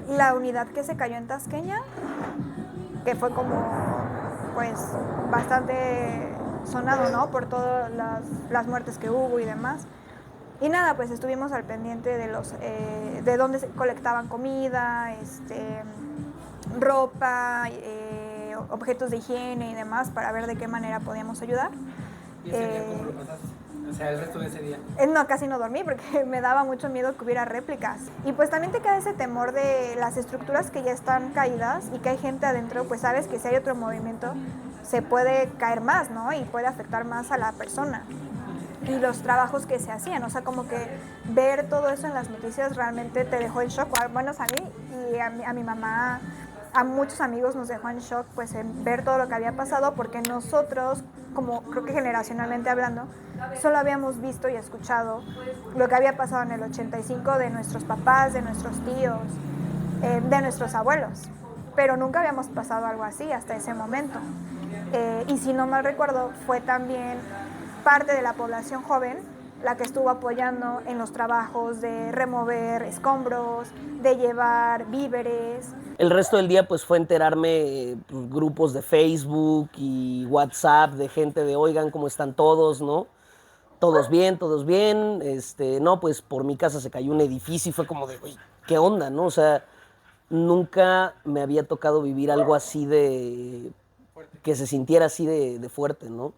[SPEAKER 5] la unidad que se cayó en Tasqueña, que fue como pues bastante sonado, ¿no? Por todas las muertes que hubo y demás. Y nada, pues estuvimos al pendiente de dónde se colectaban comida, ropa, objetos de higiene y demás para ver de qué manera podíamos ayudar.
[SPEAKER 2] ¿Y ese día cómo lo pasaste? O sea, el resto de ese día.
[SPEAKER 5] No, casi no dormí porque me daba mucho miedo que hubiera réplicas. Y pues también te queda ese temor de las estructuras que ya están caídas y que hay gente adentro, pues sabes que si hay otro movimiento se puede caer más, ¿no? Y puede afectar más a la persona. Y los trabajos que se hacían, o sea, como que ver todo eso en las noticias realmente te dejó en shock, al menos a mí y a mi mamá, a muchos amigos nos dejó en shock, pues en ver todo lo que había pasado, porque nosotros, como creo que generacionalmente hablando, solo habíamos visto y escuchado lo que había pasado en el 85 de nuestros papás, de nuestros tíos, de nuestros abuelos, pero nunca habíamos pasado algo así hasta ese momento. Y si no mal recuerdo, fue también parte de la población joven la que estuvo apoyando en los trabajos de remover escombros, de llevar víveres.
[SPEAKER 3] El resto del día pues fue enterarme pues, grupos de Facebook y WhatsApp de gente de oigan cómo están todos, ¿no? Todos bien, todos bien. No, pues por mi casa se cayó un edificio y fue como de, uy, ¿qué onda, no? O sea, nunca me había tocado vivir algo así de, que se sintiera así de fuerte, ¿no?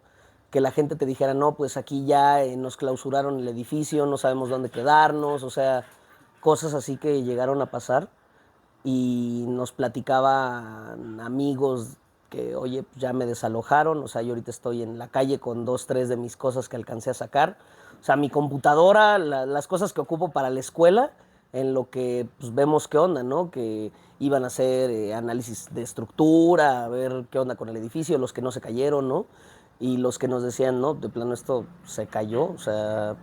[SPEAKER 3] Que la gente te dijera, no, pues aquí ya nos clausuraron el edificio, no sabemos dónde quedarnos, o sea, cosas así que llegaron a pasar. Y nos platicaban amigos que, oye, pues ya me desalojaron, o sea, yo ahorita estoy en la calle con 2, 3 de mis cosas que alcancé a sacar. O sea, mi computadora, las cosas que ocupo para la escuela, en lo que pues, vemos qué onda, ¿no? Que iban a hacer análisis de estructura, a ver qué onda con el edificio, los que no se cayeron, ¿no? Y los que nos decían, no, de plano esto se cayó, o sea,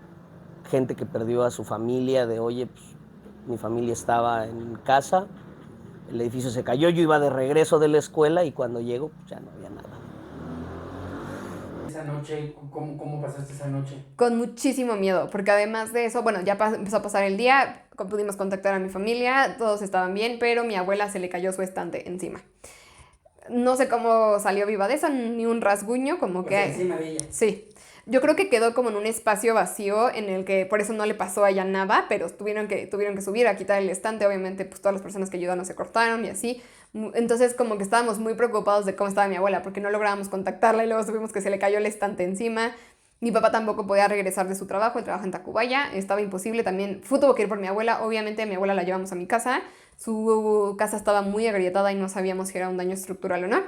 [SPEAKER 3] gente que perdió a su familia, de oye, pues, mi familia estaba en casa, el edificio se cayó, yo iba de regreso de la escuela y cuando llego, pues, ya no había nada.
[SPEAKER 2] Esa noche, ¿cómo pasaste esa noche?
[SPEAKER 7] Con muchísimo miedo, porque además de eso, bueno, ya empezó a pasar el día, pudimos contactar a mi familia, todos estaban bien, pero mi abuela se le cayó su estante encima. No sé cómo salió viva de eso, ni un rasguño, como
[SPEAKER 2] Pues
[SPEAKER 7] que...
[SPEAKER 2] encima de ella.
[SPEAKER 7] Sí. Yo creo que quedó como en un espacio vacío en el que por eso no le pasó a ella nada, pero tuvieron que subir a quitar el estante. Obviamente, pues todas las personas que ayudaron se cortaron y así. Entonces, como que estábamos muy preocupados de cómo estaba mi abuela, porque no lográbamos contactarla y luego supimos que se le cayó el estante encima. Mi papá tampoco podía regresar de su trabajo, él trabaja en Tacubaya, estaba imposible también. Tuvo que ir por mi abuela, obviamente a mi abuela la llevamos a mi casa. Su casa estaba muy agrietada y no sabíamos si era un daño estructural o no.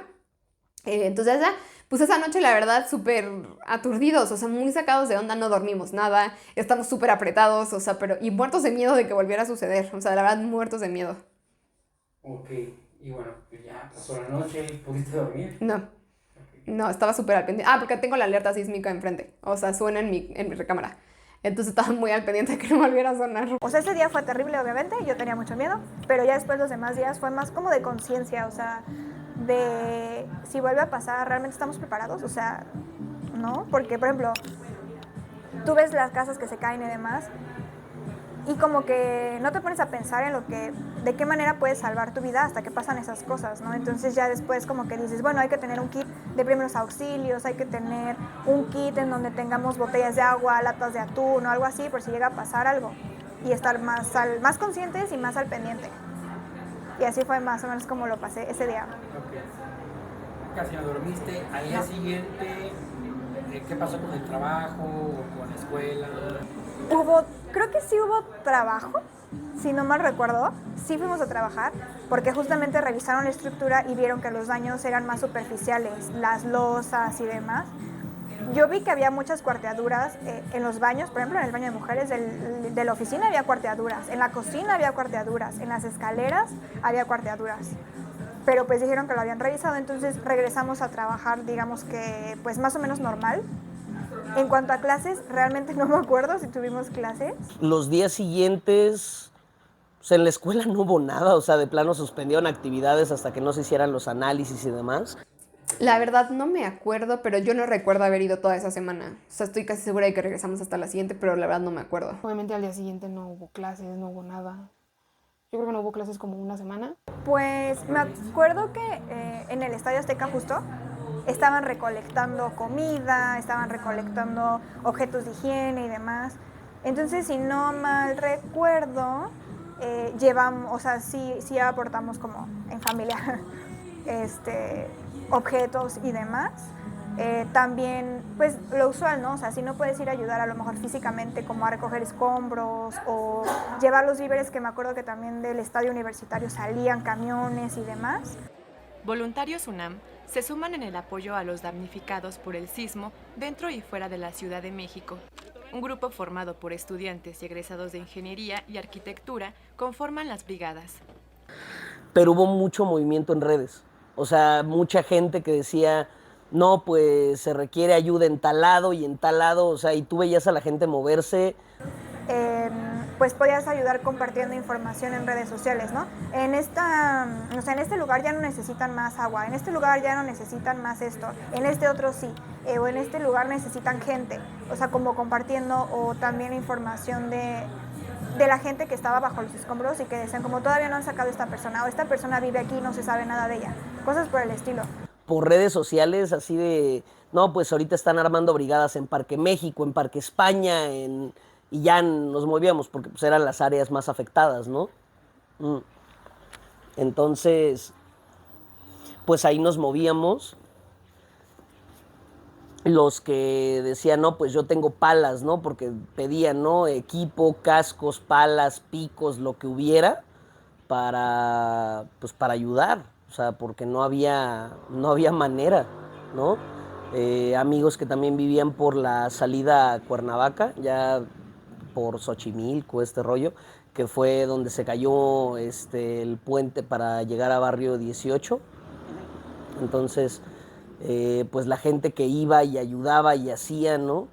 [SPEAKER 7] Entonces ya, pues esa noche la verdad súper aturdidos, o sea, muy sacados de onda, no dormimos nada, estamos súper apretados, o sea, y muertos de miedo de que volviera a suceder, o sea, la verdad muertos de miedo.
[SPEAKER 14] Ok, y bueno, pues ya pasó la noche, ¿pudiste dormir?
[SPEAKER 7] No, estaba súper al pendiente. Porque tengo la alerta sísmica enfrente. O sea, suena en mi recámara. Entonces estaba muy al pendiente de que no volviera a sonar.
[SPEAKER 5] O sea, ese día fue terrible, obviamente, yo tenía mucho miedo, pero ya después los demás días fue más como de conciencia, o sea, de si vuelve a pasar, ¿realmente estamos preparados? O sea, ¿no? Porque, por ejemplo, tú ves las casas que se caen y demás, y como que no te pones a pensar en de qué manera puedes salvar tu vida hasta que pasan esas cosas, ¿no? Entonces ya después como que dices, bueno, hay que tener un kit de primeros auxilios, hay que tener un kit en donde tengamos botellas de agua, latas de atún o algo así por si llega a pasar algo y estar más conscientes y más al pendiente. Y así fue más o menos como lo pasé ese día.
[SPEAKER 14] Okay. Casi no dormiste. Al día siguiente, ¿qué pasó con el trabajo o con la escuela?
[SPEAKER 5] Creo que sí hubo trabajo, si no mal recuerdo. Sí fuimos a trabajar porque justamente revisaron la estructura y vieron que los daños eran más superficiales, las losas y demás. Yo vi que había muchas cuarteaduras en los baños, por ejemplo en el baño de mujeres de la oficina había cuarteaduras, en la cocina había cuarteaduras, en las escaleras había cuarteaduras. Pero pues dijeron que lo habían revisado, entonces regresamos a trabajar, digamos que pues más o menos normal. En cuanto a clases, realmente no me acuerdo si tuvimos clases.
[SPEAKER 3] Los días siguientes, o sea, en la escuela no hubo nada, o sea, de plano suspendieron actividades hasta que no se hicieran los análisis y demás.
[SPEAKER 7] La verdad no me acuerdo, pero yo no recuerdo haber ido toda esa semana. O sea, estoy casi segura de que regresamos hasta la siguiente, pero la verdad no me acuerdo.
[SPEAKER 4] Obviamente al día siguiente no hubo clases, no hubo nada. Yo creo que no hubo clases como una semana.
[SPEAKER 5] Pues me acuerdo que en el Estadio Azteca justo estaban recolectando comida, estaban recolectando objetos de higiene y demás. Entonces, si no mal recuerdo, llevamos, o sea, sí aportamos como en familia objetos y demás. También, pues lo usual, ¿no? O sea, si no puedes ir a ayudar a lo mejor físicamente como a recoger escombros o llevar los víveres, que me acuerdo que también del estadio universitario salían camiones y demás.
[SPEAKER 15] Voluntarios UNAM se suman en el apoyo a los damnificados por el sismo dentro y fuera de la Ciudad de México. Un grupo formado por estudiantes y egresados de Ingeniería y Arquitectura conforman las brigadas.
[SPEAKER 3] Pero hubo mucho movimiento en redes. O sea, mucha gente que decía, no, pues se requiere ayuda en tal lado y en tal lado. O sea, y tú veías a la gente moverse.
[SPEAKER 5] Pues podías ayudar compartiendo información en redes sociales, ¿no? En este lugar ya no necesitan más agua, en este lugar ya no necesitan más esto, en este otro sí, o en este lugar necesitan gente, o sea, como compartiendo, o también información de la gente que estaba bajo los escombros y que decían como todavía no han sacado a esta persona, o esta persona vive aquí y no se sabe nada de ella, cosas por el estilo.
[SPEAKER 3] Por redes sociales, así de, no, pues ahorita están armando brigadas en Parque México, en Parque España, y ya nos movíamos porque pues, eran las áreas más afectadas, ¿no? Entonces, pues ahí nos movíamos. Los que decían, no, pues yo tengo palas, ¿no? Porque pedían, ¿no? Equipo, cascos, palas, picos, lo que hubiera para ayudar. O sea, porque no había manera, ¿no? Amigos que también vivían por la salida a Cuernavaca, ya por Xochimilco, este rollo, que fue donde se cayó el puente para llegar a Barrio 18. Entonces, pues la gente que iba y ayudaba y hacía, ¿no?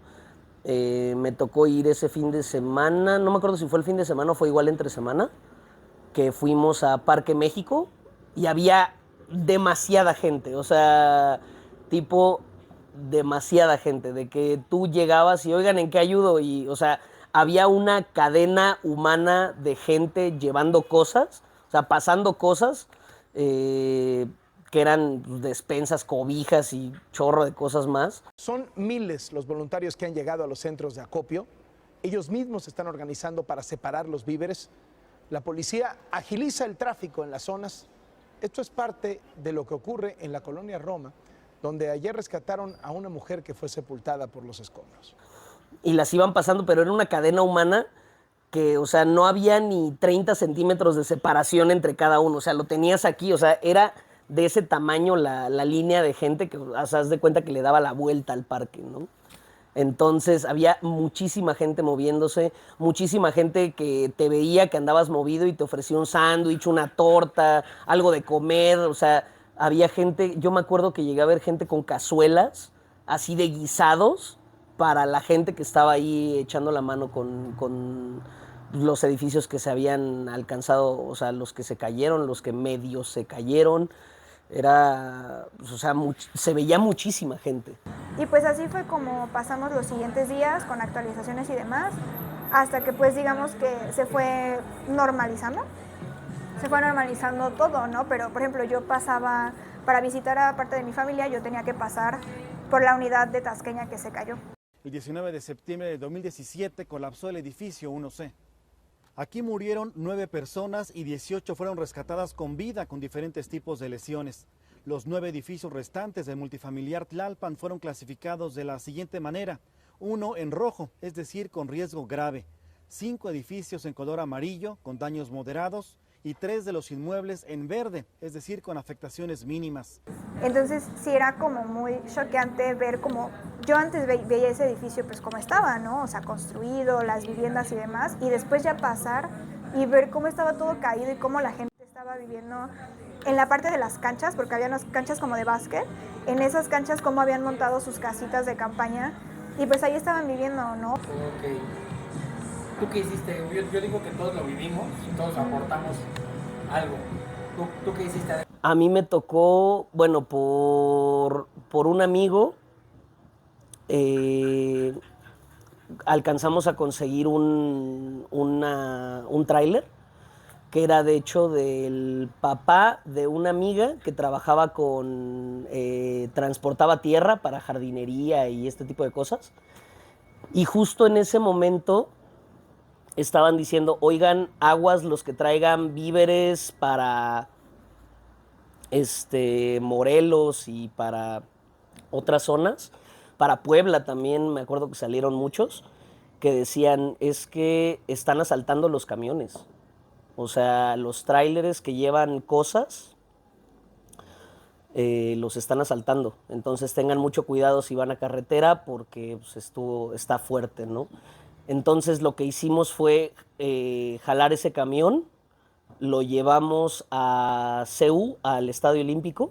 [SPEAKER 3] Me tocó ir ese fin de semana, no me acuerdo si fue el fin de semana o fue igual entre semana, que fuimos a Parque México y había demasiada gente, o sea, tipo demasiada gente, de que tú llegabas y oigan, ¿en qué ayudo? Y, o sea, había una cadena humana de gente llevando cosas, o sea, pasando cosas, que eran despensas, cobijas y chorro de cosas más.
[SPEAKER 16] Son miles los voluntarios que han llegado a los centros de acopio. Ellos mismos se están organizando para separar los víveres. La policía agiliza el tráfico en las zonas. Esto es parte de lo que ocurre en la colonia Roma, donde ayer rescataron a una mujer que fue sepultada por los escombros.
[SPEAKER 3] Y las iban pasando, pero era una cadena humana que, o sea, no había ni 30 centímetros de separación entre cada uno. O sea, lo tenías aquí, o sea, era de ese tamaño la línea de gente que, o sea, haz de cuenta que le daba la vuelta al parque, ¿no? Entonces había muchísima gente moviéndose, muchísima gente que te veía que andabas movido y te ofrecía un sándwich, una torta, algo de comer. O sea, había gente, yo me acuerdo que llegué a ver gente con cazuelas, así de guisados, para la gente que estaba ahí echando la mano con los edificios que se habían alcanzado, o sea, los que se cayeron, los que medio se cayeron. Era, pues, o sea, se veía muchísima gente.
[SPEAKER 5] Y pues así fue como pasamos los siguientes días con actualizaciones y demás, hasta que pues digamos que se fue normalizando todo, ¿no? Pero por ejemplo yo pasaba, para visitar a parte de mi familia, yo tenía que pasar por la unidad de Tasqueña que se cayó.
[SPEAKER 8] El 19 de septiembre de 2017 colapsó el edificio 1C. Aquí murieron 9 personas y 18 fueron rescatadas con vida con diferentes tipos de lesiones. Los 9 edificios restantes del multifamiliar Tlalpan fueron clasificados de la siguiente manera: 1 en rojo, es decir, con riesgo grave; 5 edificios en color amarillo, con daños moderados; y 3 de los inmuebles en verde, es decir, con afectaciones mínimas.
[SPEAKER 5] Entonces sí era como muy choqueante ver como, yo antes veía ese edificio pues como estaba, ¿no? O sea, construido, las viviendas y demás, y después ya pasar y ver cómo estaba todo caído y cómo la gente estaba viviendo en la parte de las canchas, porque había unas canchas como de básquet, en esas canchas cómo habían montado sus casitas de campaña, y pues ahí estaban viviendo, ¿no?
[SPEAKER 14] Ok. ¿Tú qué hiciste? Yo digo que todos lo vivimos y todos aportamos algo. ¿Tú qué hiciste?
[SPEAKER 3] A mí me tocó, bueno, por un amigo, alcanzamos a conseguir un tráiler, que era de hecho del papá de una amiga que trabajaba transportaba tierra para jardinería y este tipo de cosas. Y justo en ese momento estaban diciendo, oigan, aguas los que traigan víveres para Morelos y para otras zonas, para Puebla también, me acuerdo que salieron muchos, que decían, es que están asaltando los camiones. O sea, los tráileres que llevan cosas, los están asaltando. Entonces tengan mucho cuidado si van a carretera porque pues, está fuerte, ¿no? Entonces lo que hicimos fue jalar ese camión, lo llevamos a CEU, al Estadio Olímpico,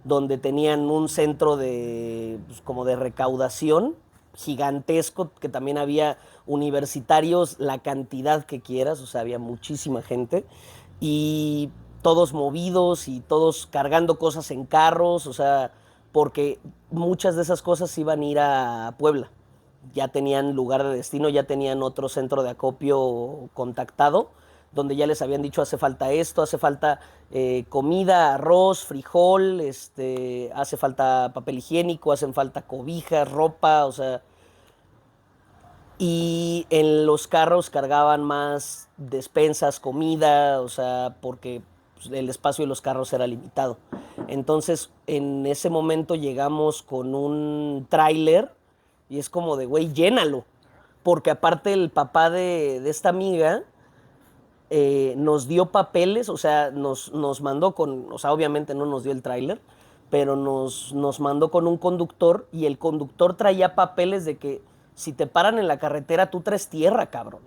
[SPEAKER 3] donde tenían un centro pues, como de recaudación gigantesco, que también había universitarios, la cantidad que quieras, o sea, había muchísima gente, y todos movidos y todos cargando cosas en carros, o sea, porque muchas de esas cosas iban a ir a Puebla. Ya tenían lugar de destino, ya tenían otro centro de acopio contactado, donde ya les habían dicho hace falta esto, hace falta comida, arroz, frijol, hace falta papel higiénico, hacen falta cobijas, ropa, o sea. Y en los carros cargaban más despensas, comida, o sea, porque pues, el espacio de los carros era limitado. Entonces, en ese momento llegamos con un tráiler y es como de, güey, llénalo. Porque aparte el papá de esta amiga nos dio papeles, o sea, nos mandó o sea, obviamente no nos dio el tráiler, pero nos mandó con un conductor y el conductor traía papeles de que si te paran en la carretera, tú traes tierra, cabrón.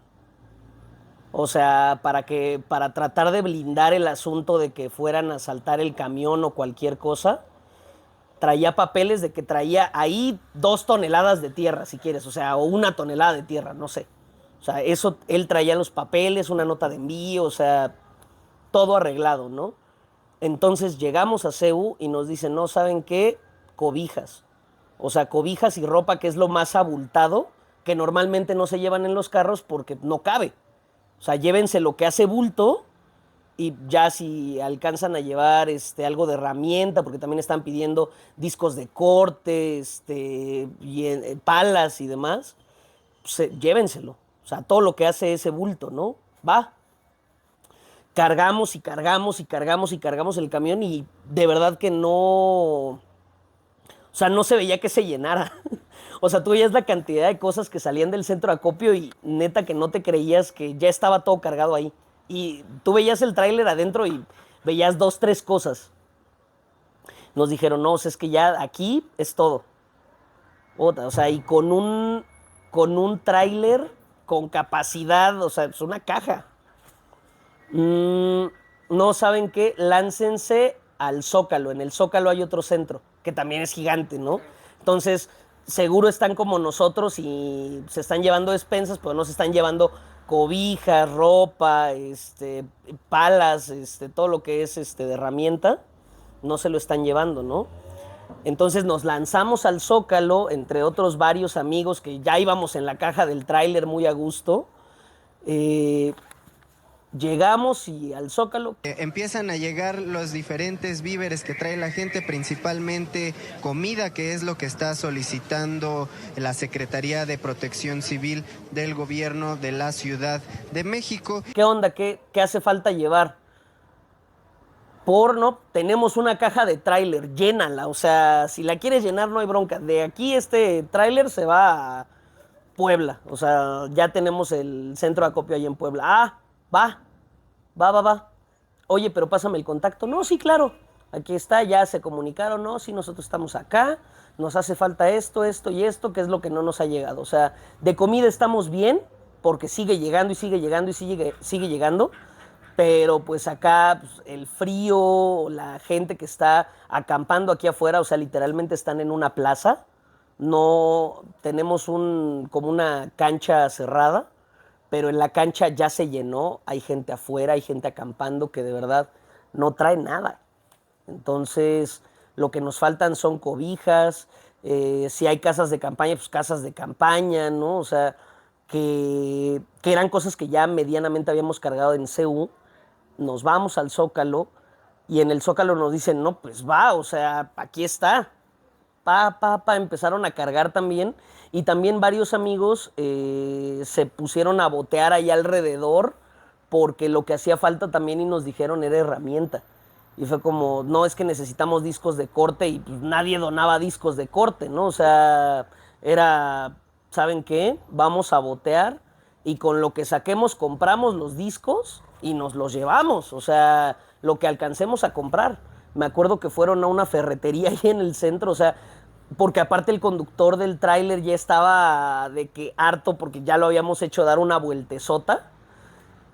[SPEAKER 3] O sea, para tratar de blindar el asunto de que fueran a asaltar el camión o cualquier cosa, traía papeles de que traía ahí 2 toneladas de tierra, si quieres, o sea, o 1 tonelada de tierra, no sé. O sea, eso, él traía los papeles, una nota de envío, o sea, todo arreglado, ¿no? Entonces llegamos a CEU y nos dicen, no, ¿saben qué? Cobijas. O sea, cobijas y ropa, que es lo más abultado, que normalmente no se llevan en los carros porque no cabe. O sea, llévense lo que hace bulto y ya si alcanzan a llevar algo de herramienta, porque también están pidiendo discos de corte, palas y demás, pues, llévenselo. O sea, todo lo que hace ese bulto, ¿no? Va. Cargamos y cargamos y cargamos y cargamos el camión y de verdad que no... O sea, no se veía que se llenara. O sea, tú veías la cantidad de cosas que salían del centro de acopio y neta que no te creías que ya estaba todo cargado ahí. Y tú veías el tráiler adentro y veías 2, 3 cosas. Nos dijeron, no, es que ya aquí es todo. O sea, y con un tráiler con capacidad, o sea, es una caja. No saben qué, láncense al Zócalo. En el Zócalo hay otro centro, que también es gigante, ¿no? Entonces, seguro están como nosotros y se están llevando despensas, pero no se están llevando cobijas, ropa, palas, todo lo que es de herramienta, no se lo están llevando, ¿no? Entonces nos lanzamos al Zócalo, entre otros varios amigos que ya íbamos en la caja del tráiler muy a gusto. Llegamos y al Zócalo.
[SPEAKER 17] Empiezan a llegar los diferentes víveres que trae la gente, principalmente comida, que es lo que está solicitando la Secretaría de Protección Civil del Gobierno de la Ciudad de México.
[SPEAKER 3] ¿Qué onda? ¿Qué hace falta llevar? No, tenemos una caja de tráiler, llénala. O sea, si la quieres llenar no hay bronca. De aquí tráiler se va a Puebla. O sea, ya tenemos el centro de acopio ahí en Puebla. Ah, va. Oye, pero pásame el contacto. No, sí, claro. Aquí está, ya se comunicaron. No, sí, nosotros estamos acá. Nos hace falta esto y esto, que es lo que no nos ha llegado. O sea, de comida estamos bien, porque sigue llegando y sigue llegando y sigue llegando. Pero pues acá pues, el frío, la gente que está acampando aquí afuera, o sea, literalmente están en una plaza. No tenemos como una cancha cerrada, pero en la cancha ya se llenó, hay gente afuera, hay gente acampando que de verdad no trae nada. Entonces, lo que nos faltan son cobijas, si hay casas de campaña, pues casas de campaña, ¿no? O sea, que eran cosas que ya medianamente habíamos cargado en CU. Nos vamos al Zócalo y en el Zócalo nos dicen, no, pues va, o sea, aquí está. Empezaron a cargar también y también varios amigos se pusieron a botear ahí alrededor porque lo que hacía falta también y nos dijeron era herramienta. Y fue como, no, es que necesitamos discos de corte y pues nadie donaba discos de corte, ¿no? O sea, era, ¿saben qué? Vamos a botear y con lo que saquemos compramos los discos y nos los llevamos, o sea, lo que alcancemos a comprar. Me acuerdo que fueron a una ferretería ahí en el centro, o sea, porque aparte el conductor del tráiler ya estaba de que harto porque ya lo habíamos hecho dar una vueltezota.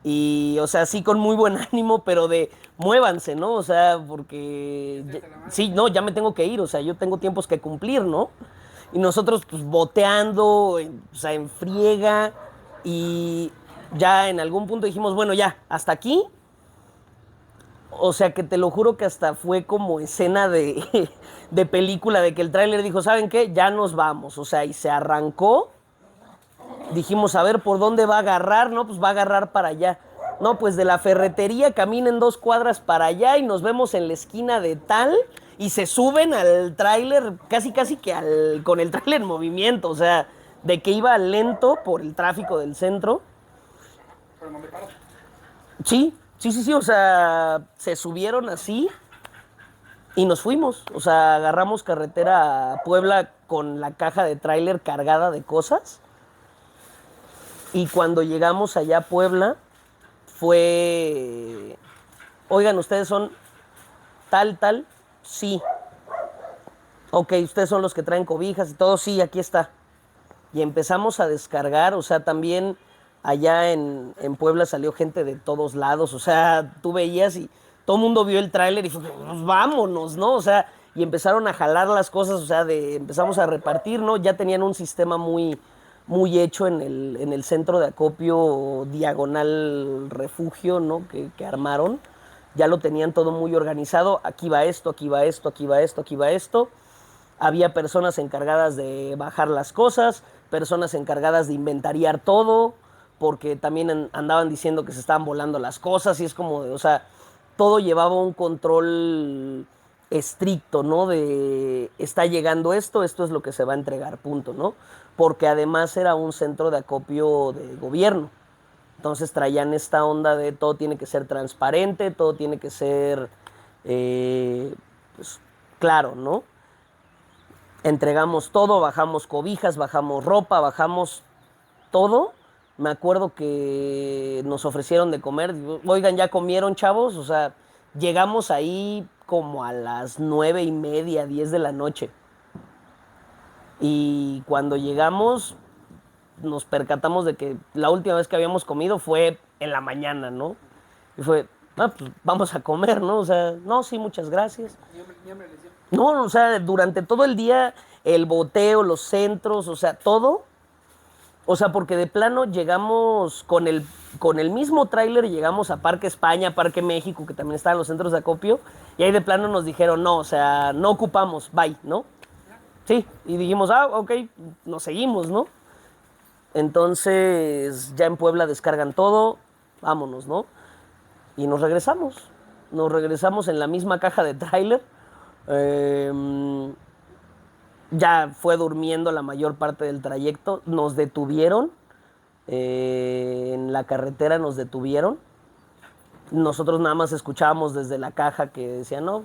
[SPEAKER 3] Y, o sea, sí con muy buen ánimo, pero de muévanse, ¿no? O sea, porque sí, no, ya me tengo que ir, o sea, yo tengo tiempos que cumplir, ¿no? Y nosotros pues boteando, o sea, en friega y ya en algún punto dijimos, bueno, ya, hasta aquí. O sea, que te lo juro que hasta fue como escena de película, de que el tráiler dijo, ¿saben qué? Ya nos vamos. O sea, y se arrancó. Dijimos, a ver, ¿por dónde va a agarrar? No, pues va a agarrar para allá. No, pues de la ferretería caminen 2 cuadras para allá y nos vemos en la esquina de tal. Y se suben al tráiler, casi que con el tráiler en movimiento. O sea, de que iba lento por el tráfico del centro.
[SPEAKER 14] ¿Pero dónde paras?
[SPEAKER 3] Sí, o sea, se subieron así y nos fuimos. O sea, agarramos carretera a Puebla con la caja de tráiler cargada de cosas. Y cuando llegamos allá a Puebla, fue, oigan, ¿ustedes son tal? Sí. Ok, ¿ustedes son los que traen cobijas y todo? Sí, aquí está. Y empezamos a descargar, o sea, también allá en Puebla salió gente de todos lados, o sea, tú veías y todo el mundo vio el tráiler y fue, pues vámonos, ¿no? O sea, y empezaron a jalar las cosas, o sea, empezamos a repartir, ¿no? Ya tenían un sistema muy hecho en el centro de acopio diagonal refugio, ¿no? Que armaron, ya lo tenían todo muy organizado, aquí va esto, aquí va esto, aquí va esto, aquí va esto. Había personas encargadas de bajar las cosas, personas encargadas de inventariar todo, porque también andaban diciendo que se estaban volando las cosas y es como, o sea, todo llevaba un control estricto, ¿no? De está llegando esto es lo que se va a entregar, punto, ¿no? Porque además era un centro de acopio de gobierno. Entonces traían esta onda de todo tiene que ser transparente, todo tiene que ser, pues, claro, ¿no? Entregamos todo, bajamos cobijas, bajamos ropa, bajamos todo. Me acuerdo que nos ofrecieron de comer. Oigan, ¿ya comieron, chavos? O sea, llegamos ahí como a las 9:30, 10 de la noche. Y cuando llegamos, nos percatamos de que la última vez que habíamos comido fue en la mañana, ¿no? Y fue, pues vamos a comer, ¿no? O sea, no, sí, muchas gracias. No, o sea, durante todo el día, el boteo, los centros, o sea, todo. O sea, porque de plano llegamos con el mismo tráiler, llegamos a Parque España, Parque México, que también estaban los centros de acopio, y ahí de plano nos dijeron, no, o sea, no ocupamos, bye, ¿no? Sí, y dijimos, ok, nos seguimos, ¿no? Entonces, ya en Puebla descargan todo, vámonos, ¿no? Y nos regresamos. Nos regresamos en la misma caja de tráiler. Ya fue durmiendo la mayor parte del trayecto. Nos detuvieron. En la carretera nos detuvieron. Nosotros nada más escuchábamos desde la caja que decía, no,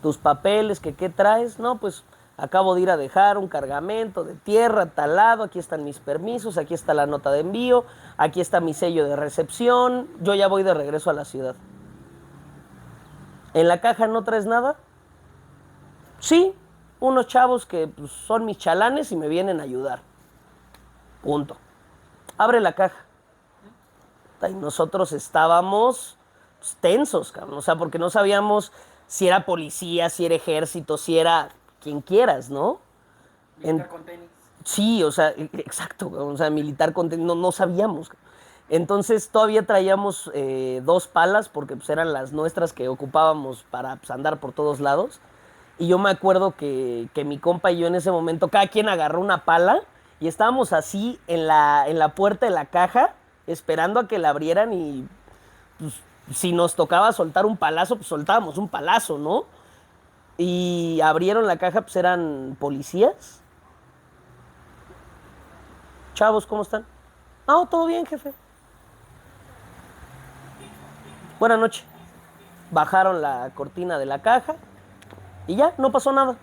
[SPEAKER 3] tus papeles, que qué traes. No, pues acabo de ir a dejar un cargamento de tierra talado, aquí están mis permisos, aquí está la nota de envío, aquí está mi sello de recepción, yo ya voy de regreso a la ciudad. ¿En la caja no traes nada? Sí, unos chavos que pues, son mis chalanes y me vienen a ayudar. Punto. Abre la caja. Y nosotros estábamos pues, tensos, cabrón, o sea, porque no sabíamos si era policía, si era ejército, si era quien quieras, ¿no?
[SPEAKER 14] Militar con tenis.
[SPEAKER 3] Sí, o sea, exacto, o sea, militar con tenis, no sabíamos. Entonces todavía traíamos 2 palas, porque pues, eran las nuestras que ocupábamos para pues, andar por todos lados. Y yo me acuerdo que mi compa y yo en ese momento, cada quien agarró una pala y estábamos así en la puerta de la caja, esperando a que la abrieran y pues, si nos tocaba soltar un palazo, pues soltábamos un palazo, ¿no? Y abrieron la caja, pues eran policías. Chavos, ¿cómo están? Ah, todo bien, jefe. Buenas noches. Bajaron la cortina de la caja y ya, no pasó nada.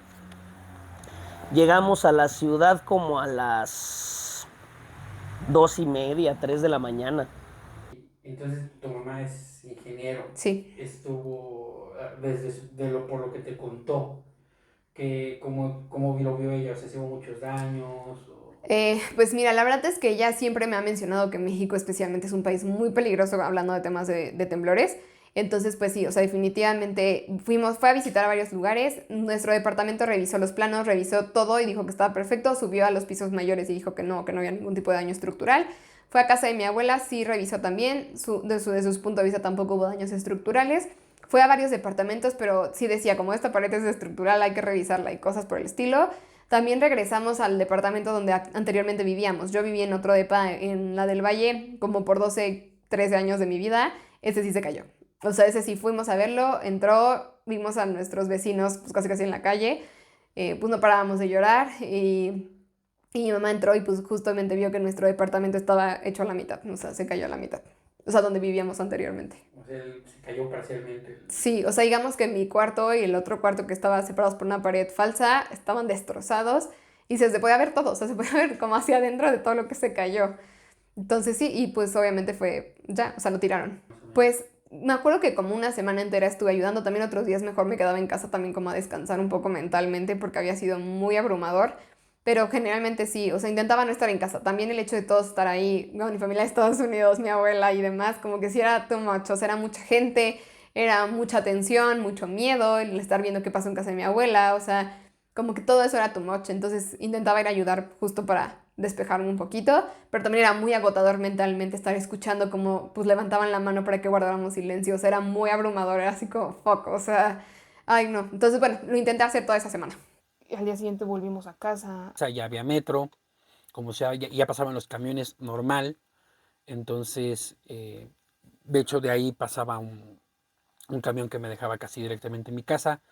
[SPEAKER 3] Llegamos a la ciudad como a las 2:30, 3 de la mañana.
[SPEAKER 14] Entonces tu mamá es ingeniero.
[SPEAKER 7] Sí.
[SPEAKER 14] Estuvo por lo que te contó, que cómo lo vio ella, o sea, si hubo muchos daños.
[SPEAKER 7] Pues mira, la verdad es que ella siempre me ha mencionado que México especialmente es un país muy peligroso hablando de temas de temblores. Entonces, pues sí, o sea, definitivamente fue a visitar a varios lugares, nuestro departamento revisó los planos, revisó todo y dijo que estaba perfecto, subió a los pisos mayores y dijo que no había ningún tipo de daño estructural. Fue a casa de mi abuela, sí revisó también, desde su punto de vista tampoco hubo daños estructurales. Fue a varios departamentos, pero sí decía, como esta pared es estructural, hay que revisarla y cosas por el estilo. También regresamos al departamento donde anteriormente vivíamos. Yo viví en otro depa, en la del Valle, como por 12, 13 años de mi vida. Ese sí se cayó. O sea, ese sí fuimos a verlo, entró, vimos a nuestros vecinos pues casi en la calle. Pues no parábamos de llorar y mi mamá entró y pues justamente vio que nuestro departamento estaba hecho a la mitad. O sea, se cayó a la mitad. O sea, donde vivíamos anteriormente.
[SPEAKER 14] O sea, se cayó parcialmente.
[SPEAKER 7] Sí, o sea, digamos que mi cuarto y el otro cuarto que estaban separados por una pared falsa estaban destrozados y se podía ver todo, o sea, se podía ver como hacia adentro de todo lo que se cayó. Entonces sí, y pues obviamente fue ya, o sea, lo tiraron. Pues me acuerdo que como una semana entera estuve ayudando, también otros días mejor me quedaba en casa también como a descansar un poco mentalmente porque había sido muy abrumador. Pero generalmente sí, o sea, intentaba no estar en casa. También el hecho de todos estar ahí, bueno, mi familia de Estados Unidos, mi abuela y demás, como que sí era too much, o sea, era mucha gente, era mucha tensión, mucho miedo, el estar viendo qué pasó en casa de mi abuela, o sea, como que todo eso era too much. Entonces intentaba ir a ayudar justo para despejarme un poquito, pero también era muy agotador mentalmente estar escuchando como pues levantaban la mano para que guardáramos silencio, o sea, era muy abrumador, era así como fuck, o sea, ay no. Entonces, bueno, lo intenté hacer toda esa semana.
[SPEAKER 4] Y al día siguiente volvimos a casa.
[SPEAKER 2] O sea, ya había metro, como sea, ya pasaban los camiones normal. Entonces, de hecho, de ahí pasaba un camión que me dejaba casi directamente en mi casa.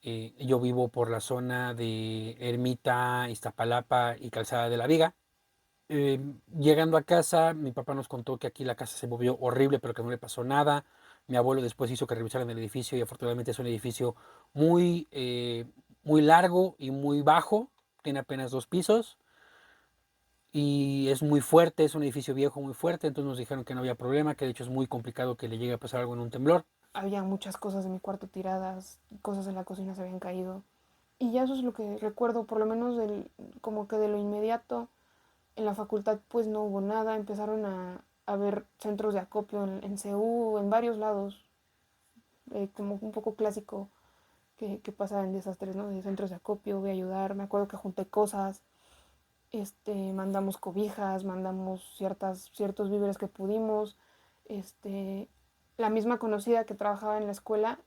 [SPEAKER 2] Yo vivo por la zona de Ermita, Iztapalapa y Calzada de la Viga. Llegando a casa, mi papá nos contó que aquí la casa se movió horrible, pero que no le pasó nada. Mi abuelo después hizo que revisaran el edificio y afortunadamente es un edificio muy largo y muy bajo, tiene apenas 2 pisos y es muy fuerte, es un edificio viejo muy fuerte, entonces nos dijeron que no había problema, que de hecho es muy complicado que le llegue a pasar algo en un temblor.
[SPEAKER 4] Había muchas cosas en mi cuarto tiradas, cosas en la cocina se habían caído. Y ya eso es lo que recuerdo, por lo menos como que de lo inmediato. En la facultad pues no hubo nada, empezaron a haber centros de acopio en CU, en varios lados, como un poco clásico que pasa en desastres, ¿no? De centros de acopio, voy a ayudar, me acuerdo que junté cosas, mandamos cobijas, mandamos ciertos víveres que pudimos, la misma conocida que trabajaba en la escuela,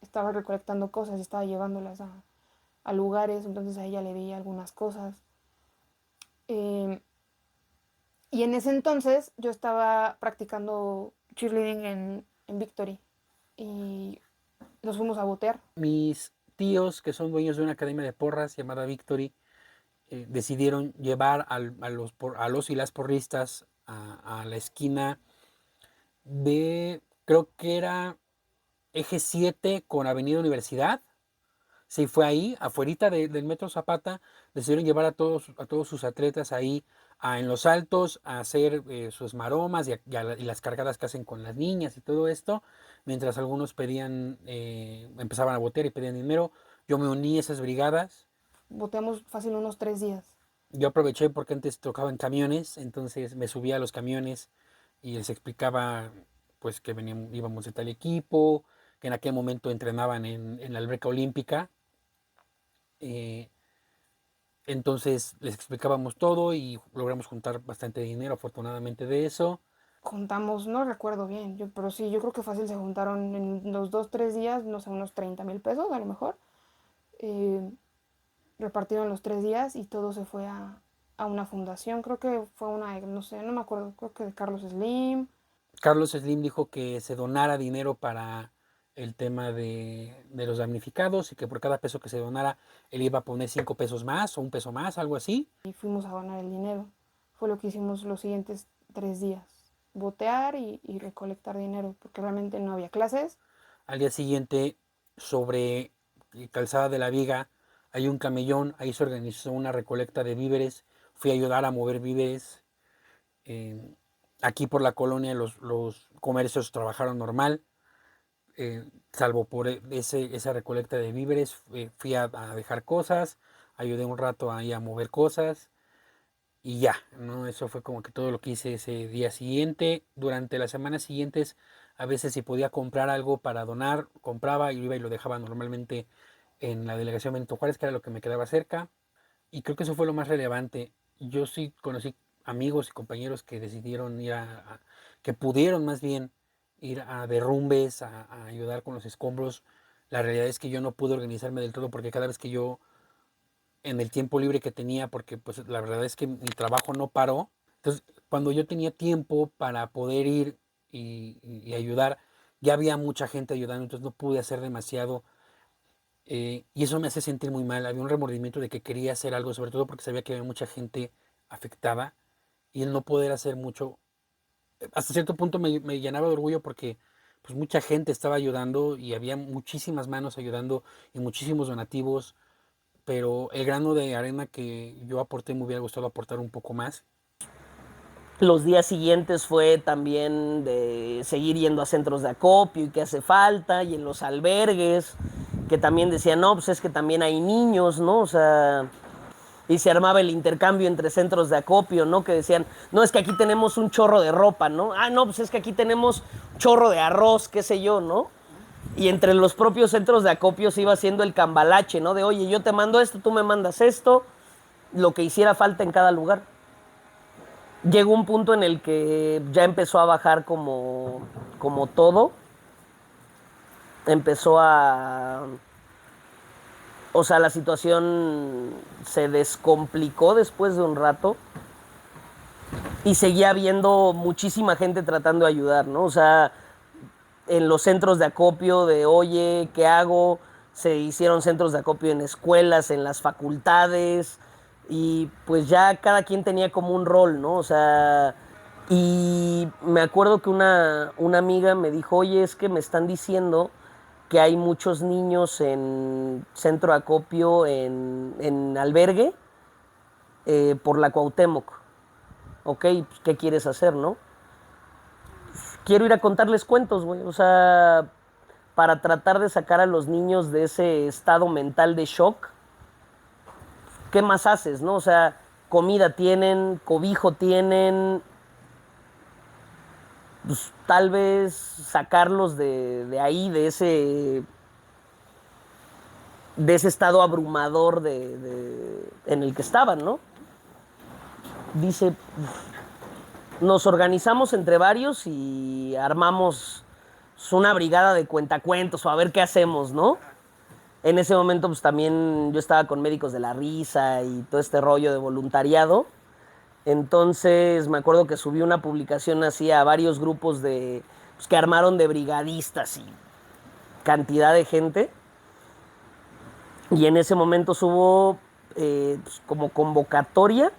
[SPEAKER 4] estaba recolectando cosas y estaba llevándolas a lugares, entonces a ella le di algunas cosas. Y en ese entonces yo estaba practicando cheerleading en Victory y nos fuimos a botear.
[SPEAKER 2] Mis tíos, que son dueños de una academia de porras llamada Victory, decidieron llevar a los y las porristas a la esquina de, creo que era Eje 7 con Avenida Universidad. Sí, fue ahí, afuerita del Metro Zapata, decidieron llevar a todos sus atletas ahí en los altos a hacer sus maromas y las cargadas que hacen con las niñas y todo esto, mientras algunos empezaban a botear y pedían dinero. Yo me uní a esas brigadas.
[SPEAKER 4] Boteamos fácil unos 3 días.
[SPEAKER 2] Yo aproveché porque antes tocaban camiones, entonces me subía a los camiones y les explicaba pues que íbamos de tal equipo, que en aquel momento entrenaban en la alberca olímpica. Entonces les explicábamos todo y logramos juntar bastante dinero, afortunadamente, de eso.
[SPEAKER 4] Juntamos, no recuerdo bien, pero sí, yo creo que fácil se juntaron en los 2-3 días, no sé, unos 30,000 pesos a lo mejor. Repartieron los 3 días y todo se fue a una fundación, creo que fue no sé, no me acuerdo, creo que de Carlos Slim.
[SPEAKER 2] Carlos Slim dijo que se donara dinero para el tema de los damnificados y que por cada peso que se donara él iba a poner 5 pesos más o 1 peso más, algo así.
[SPEAKER 4] Y fuimos a donar el dinero. Fue lo que hicimos los siguientes 3 días. Botear y recolectar dinero, porque realmente no había clases.
[SPEAKER 2] Al día siguiente, sobre Calzada de la Viga, hay un camellón, ahí se organizó una recolecta de víveres. Fui a ayudar a mover víveres. Aquí por la colonia los comercios trabajaron normal. Salvo por esa recolecta de víveres, fui a dejar cosas, ayudé un rato ahí a mover cosas y ya, ¿no? Eso fue como que todo lo que hice ese día siguiente. Durante las semanas siguientes, a veces si podía comprar algo para donar, compraba y iba y lo dejaba normalmente en la delegación Benito Juárez, que era lo que me quedaba cerca, y creo que eso fue lo más relevante. Yo sí conocí amigos y compañeros que decidieron que pudieron más bien ir a derrumbes, a ayudar con los escombros. La realidad es que yo no pude organizarme del todo porque cada vez que yo, en el tiempo libre que tenía, porque pues la verdad es que mi trabajo no paró, entonces cuando yo tenía tiempo para poder ir y ayudar, ya había mucha gente ayudando, entonces no pude hacer demasiado. Y eso me hace sentir muy mal. Había un remordimiento de que quería hacer algo, sobre todo porque sabía que había mucha gente afectada y el no poder hacer mucho hasta cierto punto me llenaba de orgullo porque pues mucha gente estaba ayudando y había muchísimas manos ayudando y muchísimos donativos, pero el grano de arena que yo aporté me hubiera gustado aportar un poco más.
[SPEAKER 3] Los días siguientes fue también de seguir yendo a centros de acopio y que hace falta, y en los albergues, que también decían, no, pues es que también hay niños, ¿no? O sea, y se armaba el intercambio entre centros de acopio, ¿no? Que decían, no, es que aquí tenemos un chorro de ropa, ¿no? Ah, no, pues es que aquí tenemos chorro de arroz, qué sé yo, ¿no? Y entre los propios centros de acopio se iba haciendo el cambalache, ¿no? De, oye, yo te mando esto, tú me mandas esto, lo que hiciera falta en cada lugar. Llegó un punto en el que ya empezó a bajar como todo. Empezó a... O sea, la situación se descomplicó después de un rato y seguía habiendo muchísima gente tratando de ayudar, ¿no? O sea, en los centros de acopio de, oye, ¿qué hago? Se hicieron centros de acopio en escuelas, en las facultades, y pues ya cada quien tenía como un rol, ¿no? O sea, y me acuerdo que una amiga me dijo, oye, es que me están diciendo que hay muchos niños en centro de acopio, en albergue, por la Cuauhtémoc. Ok, pues, ¿qué quieres hacer, no? Quiero ir a contarles cuentos, güey. O sea, para tratar de sacar a los niños de ese estado mental de shock, ¿qué más haces, no? O sea, comida tienen, cobijo tienen, pues, tal vez sacarlos de ahí, de ese estado abrumador en el que estaban, ¿no? Dice, nos organizamos entre varios y armamos una brigada de cuentacuentos o a ver qué hacemos, ¿no? En ese momento pues también yo estaba con Médicos de la Risa y todo este rollo de voluntariado. Entonces me acuerdo que subí una publicación así a varios grupos pues, que armaron de brigadistas y cantidad de gente. Y en ese momento hubo pues, como convocatoria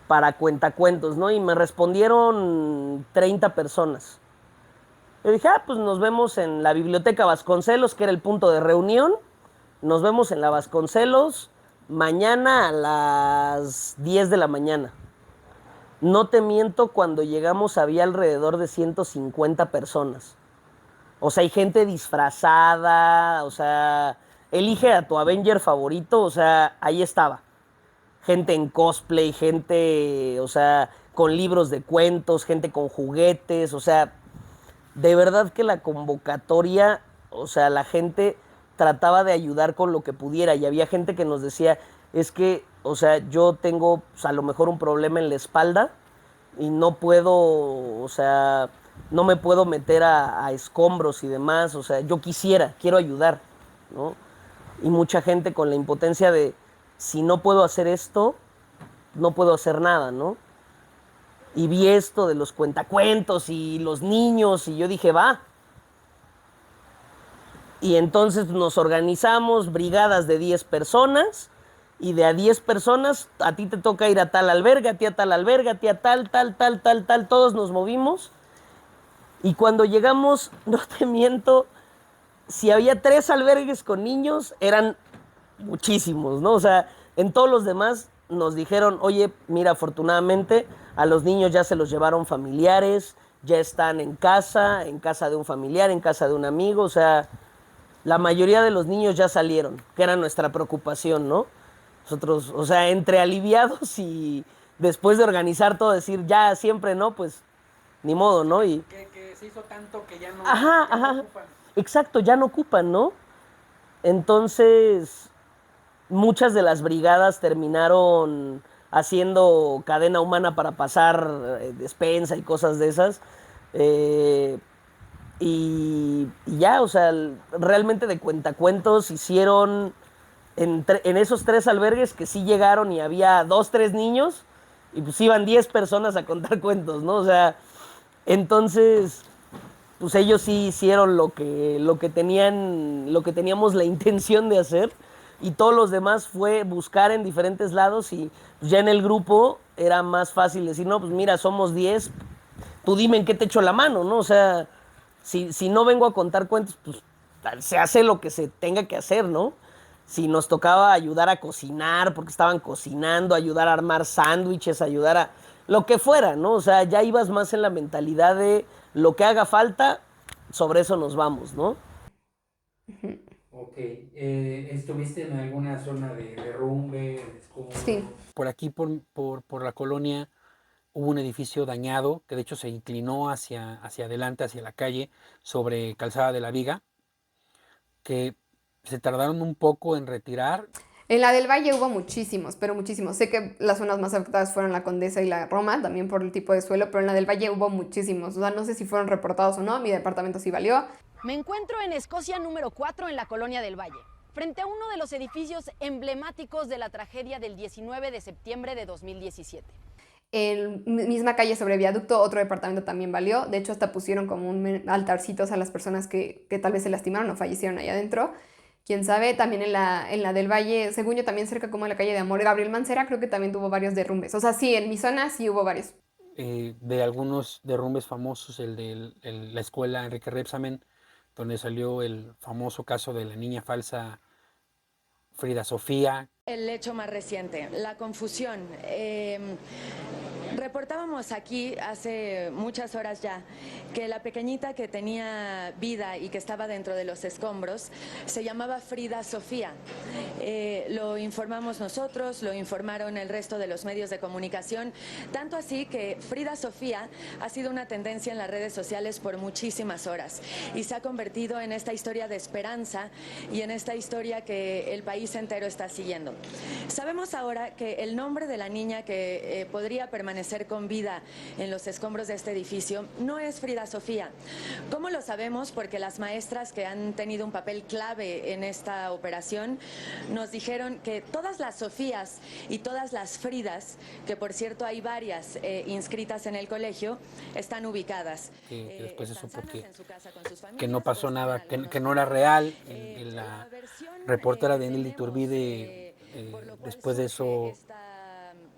[SPEAKER 3] para cuentacuentos, ¿no? Y me respondieron 30 personas. Yo dije, pues nos vemos en la Biblioteca Vasconcelos, que era el punto de reunión. Nos vemos en la Vasconcelos mañana a las 10 de la mañana. No te miento, cuando llegamos había alrededor de 150 personas. O sea, hay gente disfrazada, o sea, elige a tu Avenger favorito, o sea, ahí estaba. Gente en cosplay, gente, o sea, con libros de cuentos, gente con juguetes, o sea, de verdad que la convocatoria, o sea, la gente trataba de ayudar con lo que pudiera y había gente que nos decía, es que, o sea, yo tengo pues, a lo mejor un problema en la espalda y no puedo, o sea, no me puedo meter a escombros y demás, o sea, yo quiero ayudar, ¿no? Y mucha gente con la impotencia de, si no puedo hacer esto, no puedo hacer nada, ¿no? Y vi esto de los cuentacuentos y los niños y yo dije, va. Y entonces nos organizamos brigadas de 10 personas y de a 10 personas a ti te toca ir a tal albergue, a ti a tal albergue, a ti a tal, todos nos movimos. Y cuando llegamos, no te miento, si había 3 albergues con niños, eran muchísimos, ¿no? O sea, en todos los demás nos dijeron, oye, mira, afortunadamente a los niños ya se los llevaron familiares, ya están en casa de un familiar, en casa de un amigo, o sea, la mayoría de los niños ya salieron, que era nuestra preocupación, ¿no? Nosotros, o sea, entre aliviados y después de organizar todo, decir, ya siempre no, pues, ni modo, ¿no? Y
[SPEAKER 14] que se hizo tanto que ya no,
[SPEAKER 3] no ocupan. Exacto, ya no ocupan, ¿no? Entonces, muchas de las brigadas terminaron haciendo cadena humana para pasar despensa y cosas de esas. Y ya, o sea, realmente de cuentacuentos hicieron en esos 3 albergues que sí llegaron y había 2, 3 niños y pues iban 10 personas a contar cuentos, ¿no? O sea, entonces, pues ellos sí hicieron lo que teníamos la intención de hacer y todos los demás fue buscar en diferentes lados y pues ya en el grupo era más fácil decir, no, pues mira, somos 10, tú dime en qué te echo la mano, ¿no? O sea, si no vengo a contar cuentos, pues se hace lo que se tenga que hacer, ¿no? Si nos tocaba ayudar a cocinar, porque estaban cocinando, ayudar a armar sándwiches, ayudar a lo que fuera, ¿no? O sea, ya ibas más en la mentalidad de lo que haga falta, sobre eso nos vamos, ¿no?
[SPEAKER 14] Ok. ¿Estuviste en alguna zona de derrumbe?
[SPEAKER 7] Sí.
[SPEAKER 2] Por aquí, por la colonia, hubo un edificio dañado que de hecho se inclinó hacia adelante, hacia la calle, sobre Calzada de la Viga, que se tardaron un poco en retirar.
[SPEAKER 7] En la del Valle hubo muchísimos, pero muchísimos. Sé que las zonas más afectadas fueron la Condesa y la Roma, también por el tipo de suelo, pero en la del Valle hubo muchísimos. O sea, no sé si fueron reportados o no, mi departamento sí valió.
[SPEAKER 18] Me encuentro en Escocia número 4 en la Colonia del Valle, frente a uno de los edificios emblemáticos de la tragedia del 19 de septiembre de 2017.
[SPEAKER 7] En misma calle sobre viaducto, otro departamento también valió. De hecho, hasta pusieron como un altarcitos a las personas que tal vez se lastimaron o fallecieron allá adentro. Quién sabe, también en la del Valle, según yo, también cerca como de la calle de Amor, Gabriel Mancera, creo que también tuvo varios derrumbes. O sea, sí, en mi zona sí hubo varios.
[SPEAKER 2] De algunos derrumbes famosos, el de la escuela Enrique Rebsamen, donde salió el famoso caso de la niña falsa Frida Sofía.
[SPEAKER 19] El hecho más reciente, la confusión. reportábamos aquí hace muchas horas ya que la pequeñita que tenía vida y que estaba dentro de los escombros se llamaba Frida Sofía. Lo informamos nosotros, lo informaron el resto de los medios de comunicación, tanto así que Frida Sofía ha sido una tendencia en las redes sociales por muchísimas horas y se ha convertido en esta historia de esperanza y en esta historia que el país entero está siguiendo. Sabemos ahora que el nombre de la niña que podría permanecer con vida en los escombros de este edificio no es Frida Sofía. ¿Cómo lo sabemos? Porque las maestras que han tenido un papel clave en esta operación nos dijeron que todas las Sofías y todas las Fridas, que por cierto hay varias inscritas en el colegio, están ubicadas.
[SPEAKER 2] Que después se supo que no pasó nada, que no era real. La reportera de Nelly Iturbide, después de eso,